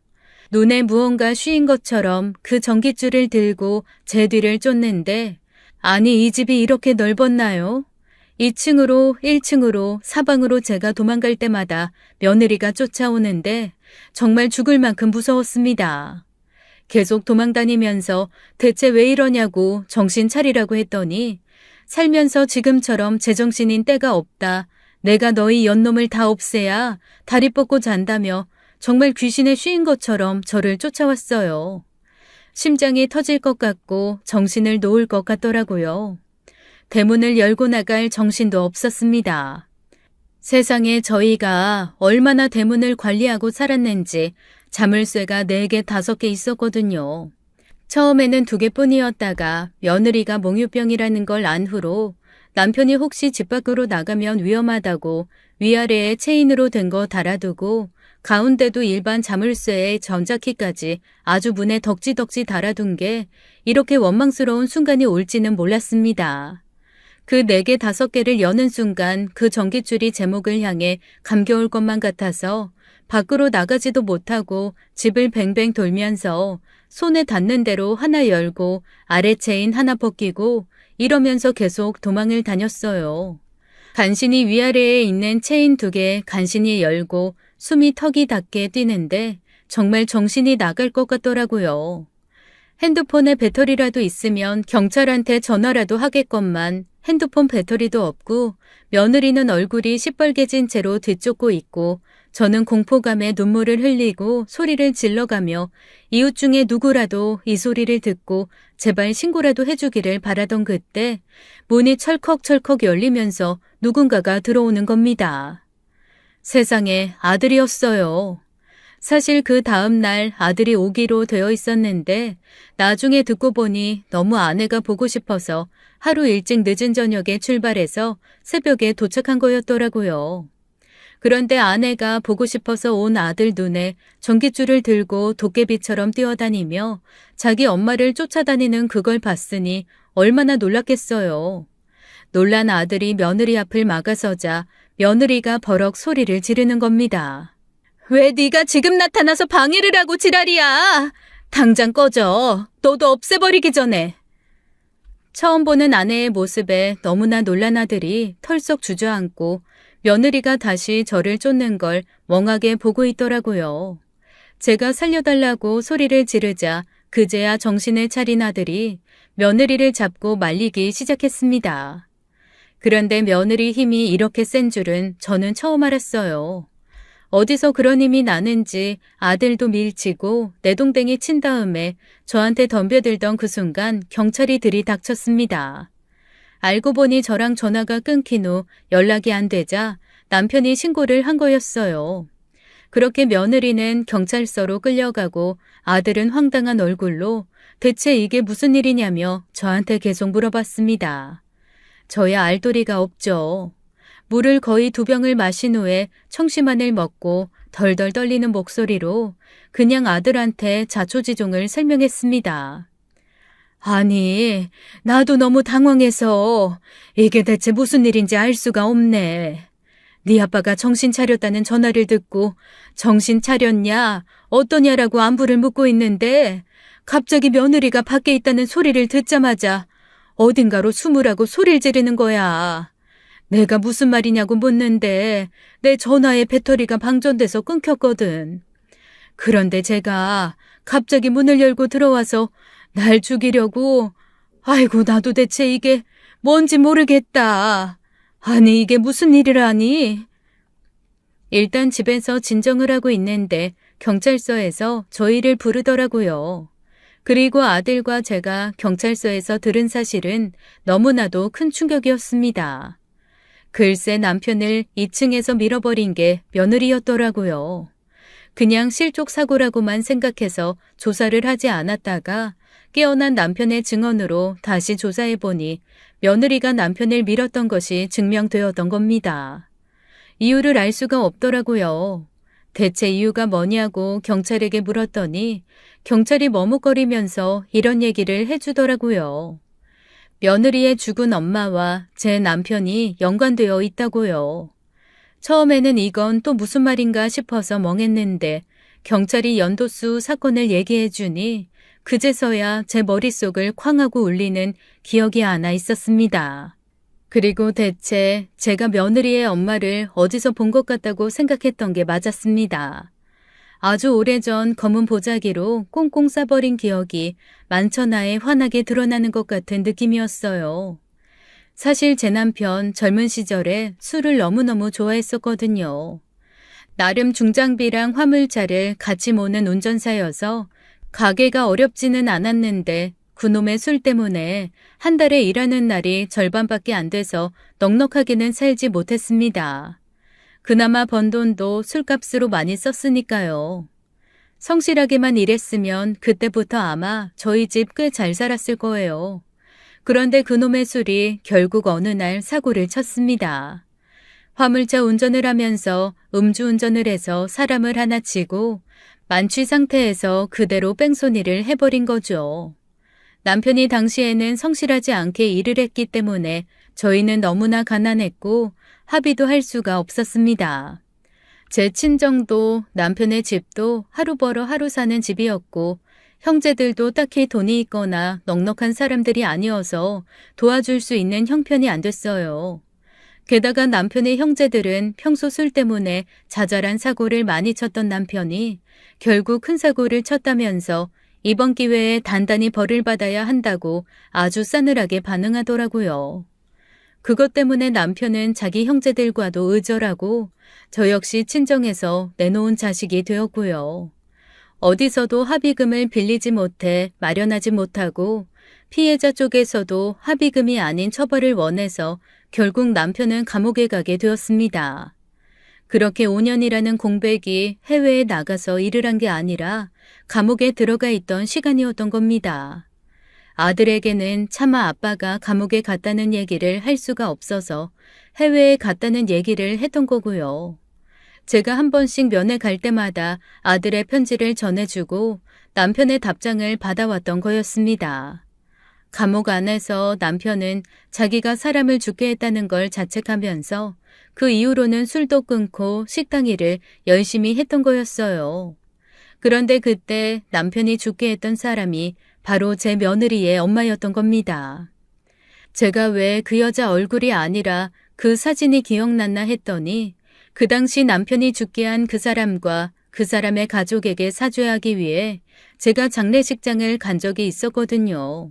눈에 무언가 휘인 것처럼 그 전깃줄을 들고 제 뒤를 쫓는데, 아니 이 집이 이렇게 넓었나요? 2층으로 1층으로 사방으로 제가 도망갈 때마다 며느리가 쫓아오는데 정말 죽을 만큼 무서웠습니다. 계속 도망다니면서 대체 왜 이러냐고 정신 차리라고 했더니 살면서 지금처럼 제정신인 때가 없다. 내가 너희 연놈을 다 없애야 다리 뻗고 잔다며 정말 귀신에 씌인 것처럼 저를 쫓아왔어요. 심장이 터질 것 같고 정신을 놓을 것 같더라고요. 대문을 열고 나갈 정신도 없었습니다. 세상에 저희가 얼마나 대문을 관리하고 살았는지 자물쇠가 4개, 5개 있었거든요. 처음에는 2개뿐이었다가 며느리가 몽유병이라는 걸 안 후로 남편이 혹시 집 밖으로 나가면 위험하다고 위아래에 체인으로 된 거 달아두고 가운데도 일반 자물쇠에 전자키까지 아주 문에 덕지덕지 달아둔 게 이렇게 원망스러운 순간이 올지는 몰랐습니다. 그 4개, 5개를 여는 순간 그 전깃줄이 제목을 향해 감겨올 것만 같아서 밖으로 나가지도 못하고 집을 뱅뱅 돌면서 손에 닿는 대로 하나 열고 아래 체인 하나 벗기고 이러면서 계속 도망을 다녔어요. 간신히 위아래에 있는 체인 2개 간신히 열고 숨이 턱이 닿게 뛰는데 정말 정신이 나갈 것 같더라고요. 핸드폰에 배터리라도 있으면 경찰한테 전화라도 하겠건만 핸드폰 배터리도 없고 며느리는 얼굴이 시뻘개진 채로 뒤쫓고 있고 저는 공포감에 눈물을 흘리고 소리를 질러가며 이웃 중에 누구라도 이 소리를 듣고 제발 신고라도 해주기를 바라던 그때 문이 철컥철컥 열리면서 누군가가 들어오는 겁니다. 세상에 아들이었어요. 사실 그 다음 날 아들이 오기로 되어 있었는데 나중에 듣고 보니 너무 아내가 보고 싶어서 하루 일찍 늦은 저녁에 출발해서 새벽에 도착한 거였더라고요. 그런데 아내가 보고 싶어서 온 아들 눈에 전깃줄을 들고 도깨비처럼 뛰어다니며 자기 엄마를 쫓아다니는 그걸 봤으니 얼마나 놀랐겠어요. 놀란 아들이 며느리 앞을 막아서자 며느리가 버럭 소리를 지르는 겁니다. 왜 네가 지금 나타나서 방해를 하고 지랄이야? 당장 꺼져. 너도 없애버리기 전에. 처음 보는 아내의 모습에 너무나 놀란 아들이 털썩 주저앉고 며느리가 다시 저를 쫓는 걸 멍하게 보고 있더라고요. 제가 살려달라고 소리를 지르자 그제야 정신을 차린 아들이 며느리를 잡고 말리기 시작했습니다. 그런데 며느리 힘이 이렇게 센 줄은 저는 처음 알았어요. 어디서 그런 힘이 나는지 아들도 밀치고 내동댕이 친 다음에 저한테 덤벼들던 그 순간 경찰이 들이닥쳤습니다. 알고 보니 저랑 전화가 끊긴 후 연락이 안 되자 남편이 신고를 한 거였어요. 그렇게 며느리는 경찰서로 끌려가고 아들은 황당한 얼굴로 대체 이게 무슨 일이냐며 저한테 계속 물어봤습니다. 저야 알 도리가 없죠. 물을 거의 2병을 마신 후에 청심환을 먹고 덜덜 떨리는 목소리로 그냥 아들한테 자초지종을 설명했습니다. 아니, 나도 너무 당황해서 이게 대체 무슨 일인지 알 수가 없네. 네 아빠가 정신 차렸다는 전화를 듣고 정신 차렸냐, 어떠냐라고 안부를 묻고 있는데 갑자기 며느리가 밖에 있다는 소리를 듣자마자 어딘가로 숨으라고 소리를 지르는 거야. 내가 무슨 말이냐고 묻는데 내 전화에 배터리가 방전돼서 끊겼거든. 그런데 제가 갑자기 문을 열고 들어와서 날 죽이려고, 아이고 나도 대체 이게 뭔지 모르겠다. 아니 이게 무슨 일이라니? 일단 집에서 진정을 하고 있는데 경찰서에서 저희를 부르더라고요. 그리고 아들과 제가 경찰서에서 들은 사실은 너무나도 큰 충격이었습니다. 글쎄 남편을 2층에서 밀어버린 게 며느리였더라고요. 그냥 실족 사고라고만 생각해서 조사를 하지 않았다가 깨어난 남편의 증언으로 다시 조사해보니 며느리가 남편을 밀었던 것이 증명되었던 겁니다. 이유를 알 수가 없더라고요. 대체 이유가 뭐냐고 경찰에게 물었더니 경찰이 머뭇거리면서 이런 얘기를 해주더라고요. 며느리의 죽은 엄마와 제 남편이 연관되어 있다고요. 처음에는 이건 또 무슨 말인가 싶어서 멍했는데 경찰이 연도수 사건을 얘기해 주니 그제서야 제 머릿속을 쾅 하고 울리는 기억이 하나 있었습니다. 그리고 대체 제가 며느리의 엄마를 어디서 본 것 같다고 생각했던 게 맞았습니다. 아주 오래전 검은 보자기로 꽁꽁 싸버린 기억이 만천하에 환하게 드러나는 것 같은 느낌이었어요. 사실 제 남편 젊은 시절에 술을 너무너무 좋아했었거든요. 나름 중장비랑 화물차를 같이 모는 운전사여서 가게가 어렵지는 않았는데 그놈의 술 때문에 한 달에 일하는 날이 절반밖에 안 돼서 넉넉하게는 살지 못했습니다. 그나마 번 돈도 술값으로 많이 썼으니까요. 성실하게만 일했으면 그때부터 아마 저희 집 꽤 잘 살았을 거예요. 그런데 그놈의 술이 결국 어느 날 사고를 쳤습니다. 화물차 운전을 하면서 음주운전을 해서 사람을 하나 치고 만취 상태에서 그대로 뺑소니를 해버린 거죠. 남편이 당시에는 성실하지 않게 일을 했기 때문에 저희는 너무나 가난했고 합의도 할 수가 없었습니다. 제 친정도 남편의 집도 하루 벌어 하루 사는 집이었고 형제들도 딱히 돈이 있거나 넉넉한 사람들이 아니어서 도와줄 수 있는 형편이 안 됐어요. 게다가 남편의 형제들은 평소 술 때문에 자잘한 사고를 많이 쳤던 남편이 결국 큰 사고를 쳤다면서 이번 기회에 단단히 벌을 받아야 한다고 아주 싸늘하게 반응하더라고요. 그것 때문에 남편은 자기 형제들과도 의절하고 저 역시 친정에서 내놓은 자식이 되었고요. 어디서도 합의금을 빌리지 못해 마련하지 못하고 피해자 쪽에서도 합의금이 아닌 처벌을 원해서 결국 남편은 감옥에 가게 되었습니다. 그렇게 5년이라는 공백이 해외에 나가서 일을 한 게 아니라 감옥에 들어가 있던 시간이었던 겁니다. 아들에게는 차마 아빠가 감옥에 갔다는 얘기를 할 수가 없어서 해외에 갔다는 얘기를 했던 거고요. 제가 한 번씩 면회 갈 때마다 아들의 편지를 전해주고 남편의 답장을 받아왔던 거였습니다. 감옥 안에서 남편은 자기가 사람을 죽게 했다는 걸 자책하면서 그 이후로는 술도 끊고 식당 일을 열심히 했던 거였어요. 그런데 그때 남편이 죽게 했던 사람이 바로 제 며느리의 엄마였던 겁니다. 제가 왜 그 여자 얼굴이 아니라 그 사진이 기억났나 했더니 그 당시 남편이 죽게 한 그 사람과 그 사람의 가족에게 사죄하기 위해 제가 장례식장을 간 적이 있었거든요.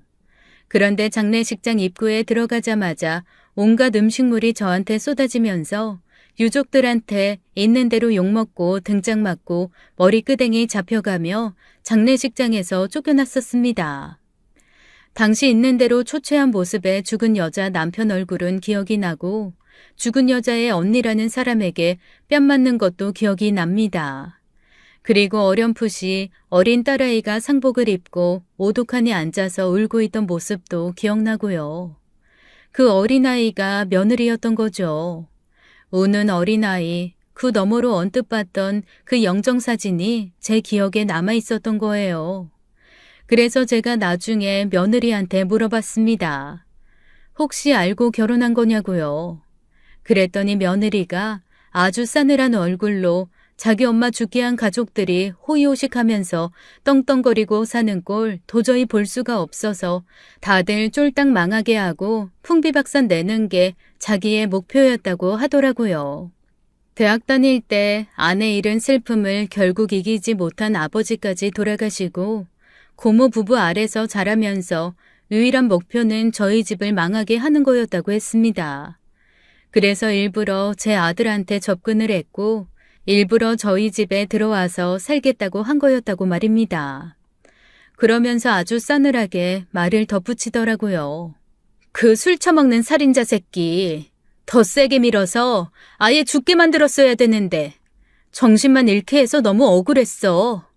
그런데 장례식장 입구에 들어가자마자 온갖 음식물이 저한테 쏟아지면서 유족들한테 있는 대로 욕먹고 등짝 맞고 머리끄댕이 잡혀가며 장례식장에서 쫓겨났었습니다. 당시 있는 대로 초췌한 모습의 죽은 여자 남편 얼굴은 기억이 나고 죽은 여자의 언니라는 사람에게 뺨 맞는 것도 기억이 납니다. 그리고 어렴풋이 어린 딸아이가 상복을 입고 오독하니 앉아서 울고 있던 모습도 기억나고요. 그 어린아이가 며느리였던 거죠. 우는 어린아이, 그 너머로 언뜻 봤던 그 영정사진이 제 기억에 남아있었던 거예요. 그래서 제가 나중에 며느리한테 물어봤습니다. 혹시 알고 결혼한 거냐고요. 그랬더니 며느리가 아주 싸늘한 얼굴로 자기 엄마 죽게 한 가족들이 호의호식하면서 떵떵거리고 사는 꼴 도저히 볼 수가 없어서 다들 쫄딱 망하게 하고 풍비박산 내는 게 자기의 목표였다고 하더라고요. 대학 다닐 때 아내 잃은 슬픔을 결국 이기지 못한 아버지까지 돌아가시고 고모 부부 아래서 자라면서 유일한 목표는 저희 집을 망하게 하는 거였다고 했습니다. 그래서 일부러 제 아들한테 접근을 했고 일부러 저희 집에 들어와서 살겠다고 한 거였다고 말입니다. 그러면서 아주 싸늘하게 말을 덧붙이더라고요. 그 술 처먹는 살인자 새끼 더 세게 밀어서 아예 죽게 만들었어야 되는데 정신만 잃게 해서 너무 억울했어.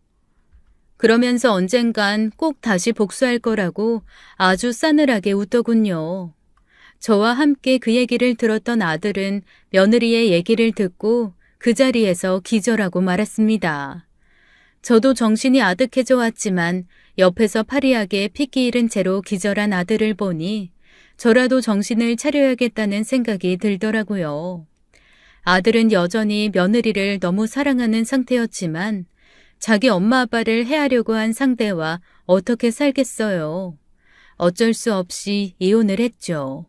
그러면서 언젠간 꼭 다시 복수할 거라고 아주 싸늘하게 웃더군요. 저와 함께 그 얘기를 들었던 아들은 며느리의 얘기를 듣고 그 자리에서 기절하고 말았습니다. 저도 정신이 아득해져 왔지만 옆에서 파리하게 핏기 잃은 채로 기절한 아들을 보니 저라도 정신을 차려야겠다는 생각이 들더라고요. 아들은 여전히 며느리를 너무 사랑하는 상태였지만 자기 엄마 아빠를 해하려고 한 상대와 어떻게 살겠어요. 어쩔 수 없이 이혼을 했죠.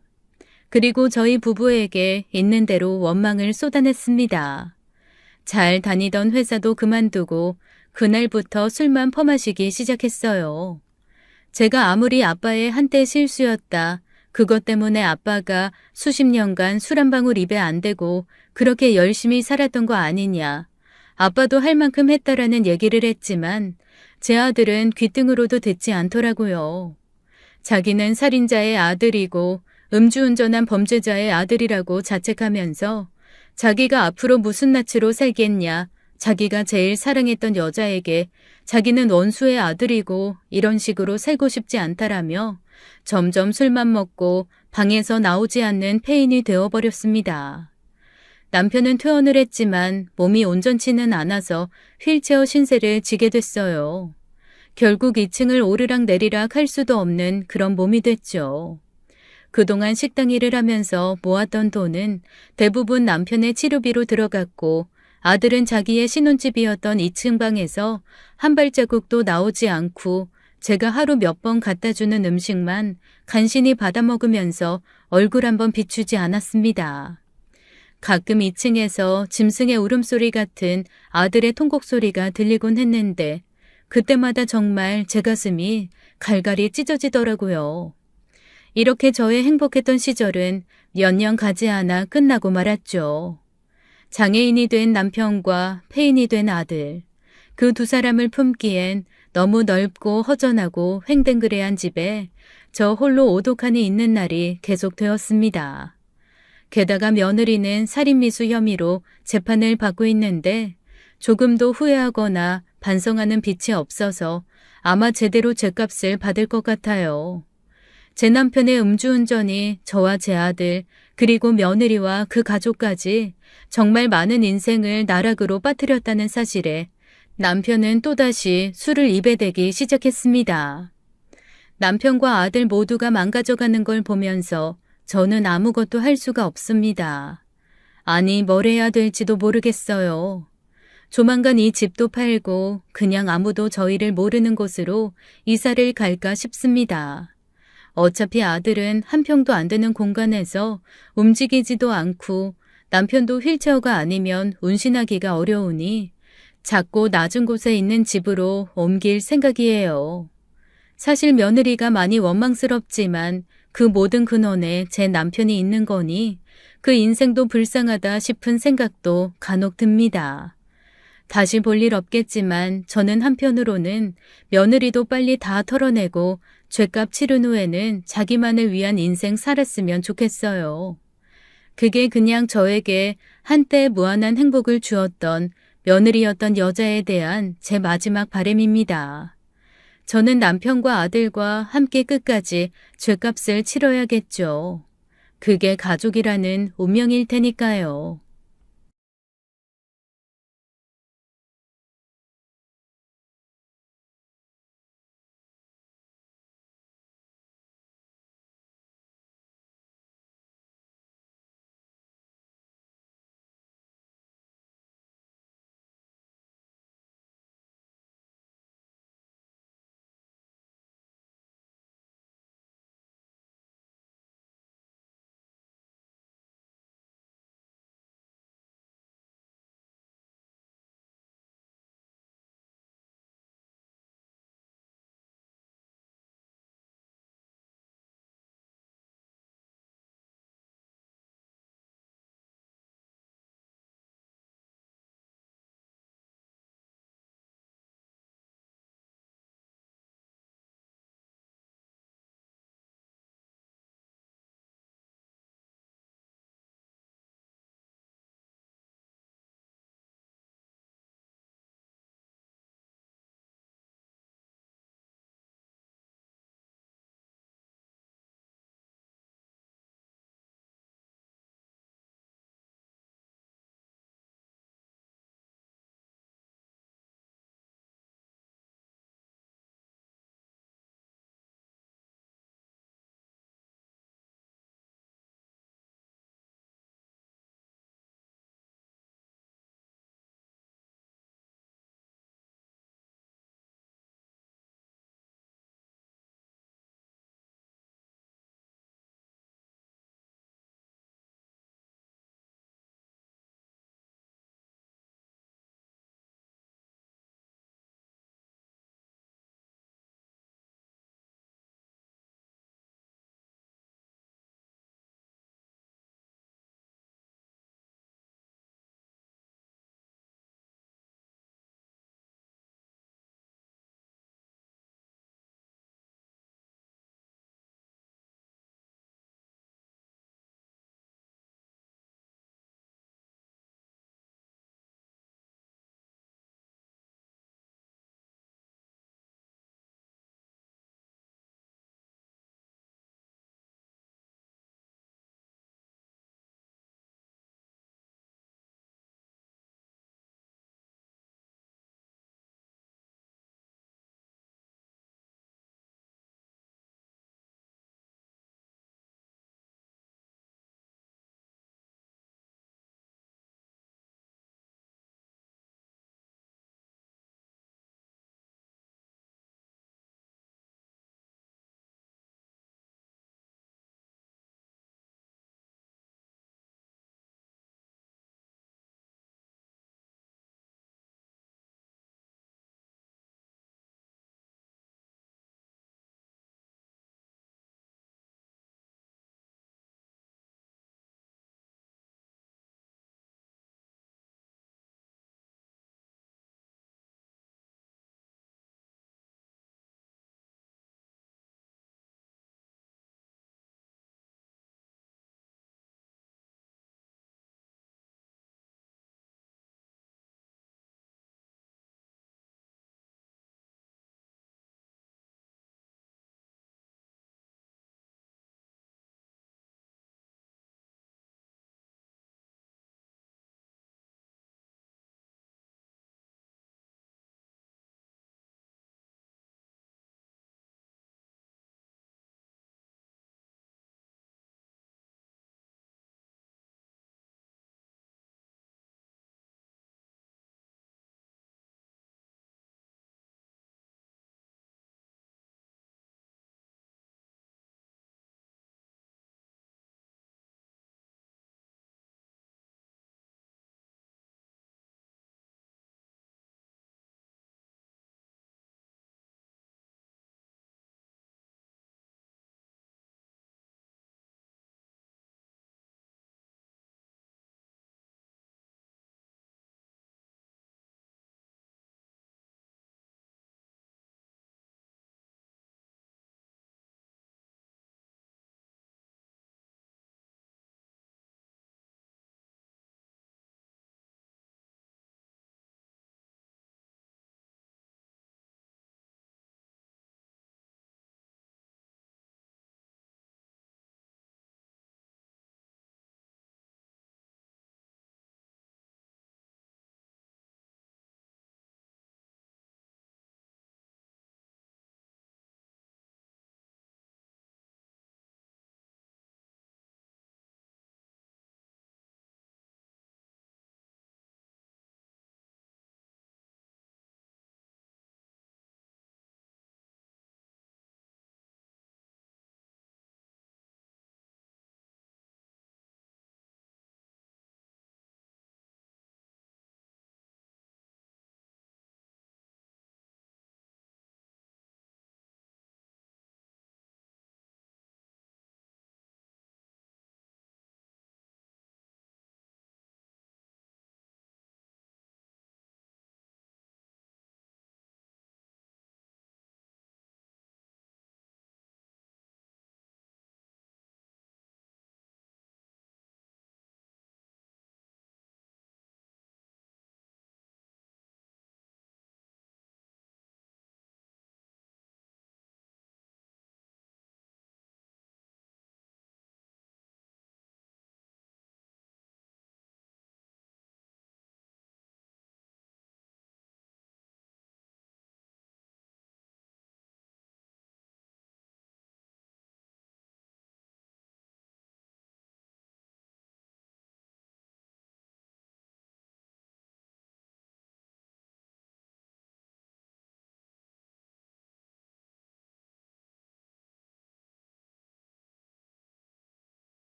그리고 저희 부부에게 있는 대로 원망을 쏟아냈습니다. 잘 다니던 회사도 그만두고 그날부터 술만 퍼마시기 시작했어요. 제가 아무리 아빠의 한때 실수였다. 그것 때문에 아빠가 수십 년간 술 한 방울 입에 안 대고 그렇게 열심히 살았던 거 아니냐. 아빠도 할 만큼 했다라는 얘기를 했지만 제 아들은 귓등으로도 듣지 않더라고요. 자기는 살인자의 아들이고 음주운전한 범죄자의 아들이라고 자책하면서 자기가 앞으로 무슨 낯으로 살겠냐, 자기가 제일 사랑했던 여자에게 자기는 원수의 아들이고 이런 식으로 살고 싶지 않다라며 점점 술만 먹고 방에서 나오지 않는 폐인이 되어버렸습니다. 남편은 퇴원을 했지만 몸이 온전치는 않아서 휠체어 신세를 지게 됐어요. 결국 2층을 오르락 내리락 할 수도 없는 그런 몸이 됐죠. 그동안 식당 일을 하면서 모았던 돈은 대부분 남편의 치료비로 들어갔고 아들은 자기의 신혼집이었던 2층 방에서 한 발자국도 나오지 않고 제가 하루 몇 번 갖다 주는 음식만 간신히 받아 먹으면서 얼굴 한번 비추지 않았습니다. 가끔 2층에서 짐승의 울음소리 같은 아들의 통곡 소리가 들리곤 했는데 그때마다 정말 제 가슴이 갈갈이 찢어지더라고요. 이렇게 저의 행복했던 시절은 몇 년 가지 않아 끝나고 말았죠. 장애인이 된 남편과 폐인이 된 아들, 그 두 사람을 품기엔 너무 넓고 허전하고 횡댕그레한 집에 저 홀로 오독하니 있는 날이 계속되었습니다. 게다가 며느리는 살인미수 혐의로 재판을 받고 있는데 조금도 후회하거나 반성하는 빛이 없어서 아마 제대로 죗값을 받을 것 같아요. 제 남편의 음주운전이 저와 제 아들 그리고 며느리와 그 가족까지 정말 많은 인생을 나락으로 빠뜨렸다는 사실에 남편은 또다시 술을 입에 대기 시작했습니다. 남편과 아들 모두가 망가져가는 걸 보면서 저는 아무것도 할 수가 없습니다. 아니, 뭘 해야 될지도 모르겠어요. 조만간 이 집도 팔고 그냥 아무도 저희를 모르는 곳으로 이사를 갈까 싶습니다. 어차피 아들은 한 평도 안 되는 공간에서 움직이지도 않고 남편도 휠체어가 아니면 운신하기가 어려우니 작고 낮은 곳에 있는 집으로 옮길 생각이에요. 사실 며느리가 많이 원망스럽지만 그 모든 근원에 제 남편이 있는 거니 그 인생도 불쌍하다 싶은 생각도 간혹 듭니다. 다시 볼 일 없겠지만 저는 한편으로는 며느리도 빨리 다 털어내고 죗값 치른 후에는 자기만을 위한 인생 살았으면 좋겠어요. 그게 그냥 저에게 한때 무한한 행복을 주었던 며느리였던 여자에 대한 제 마지막 바람입니다. 저는 남편과 아들과 함께 끝까지 죗값을 치러야겠죠. 그게 가족이라는 운명일 테니까요.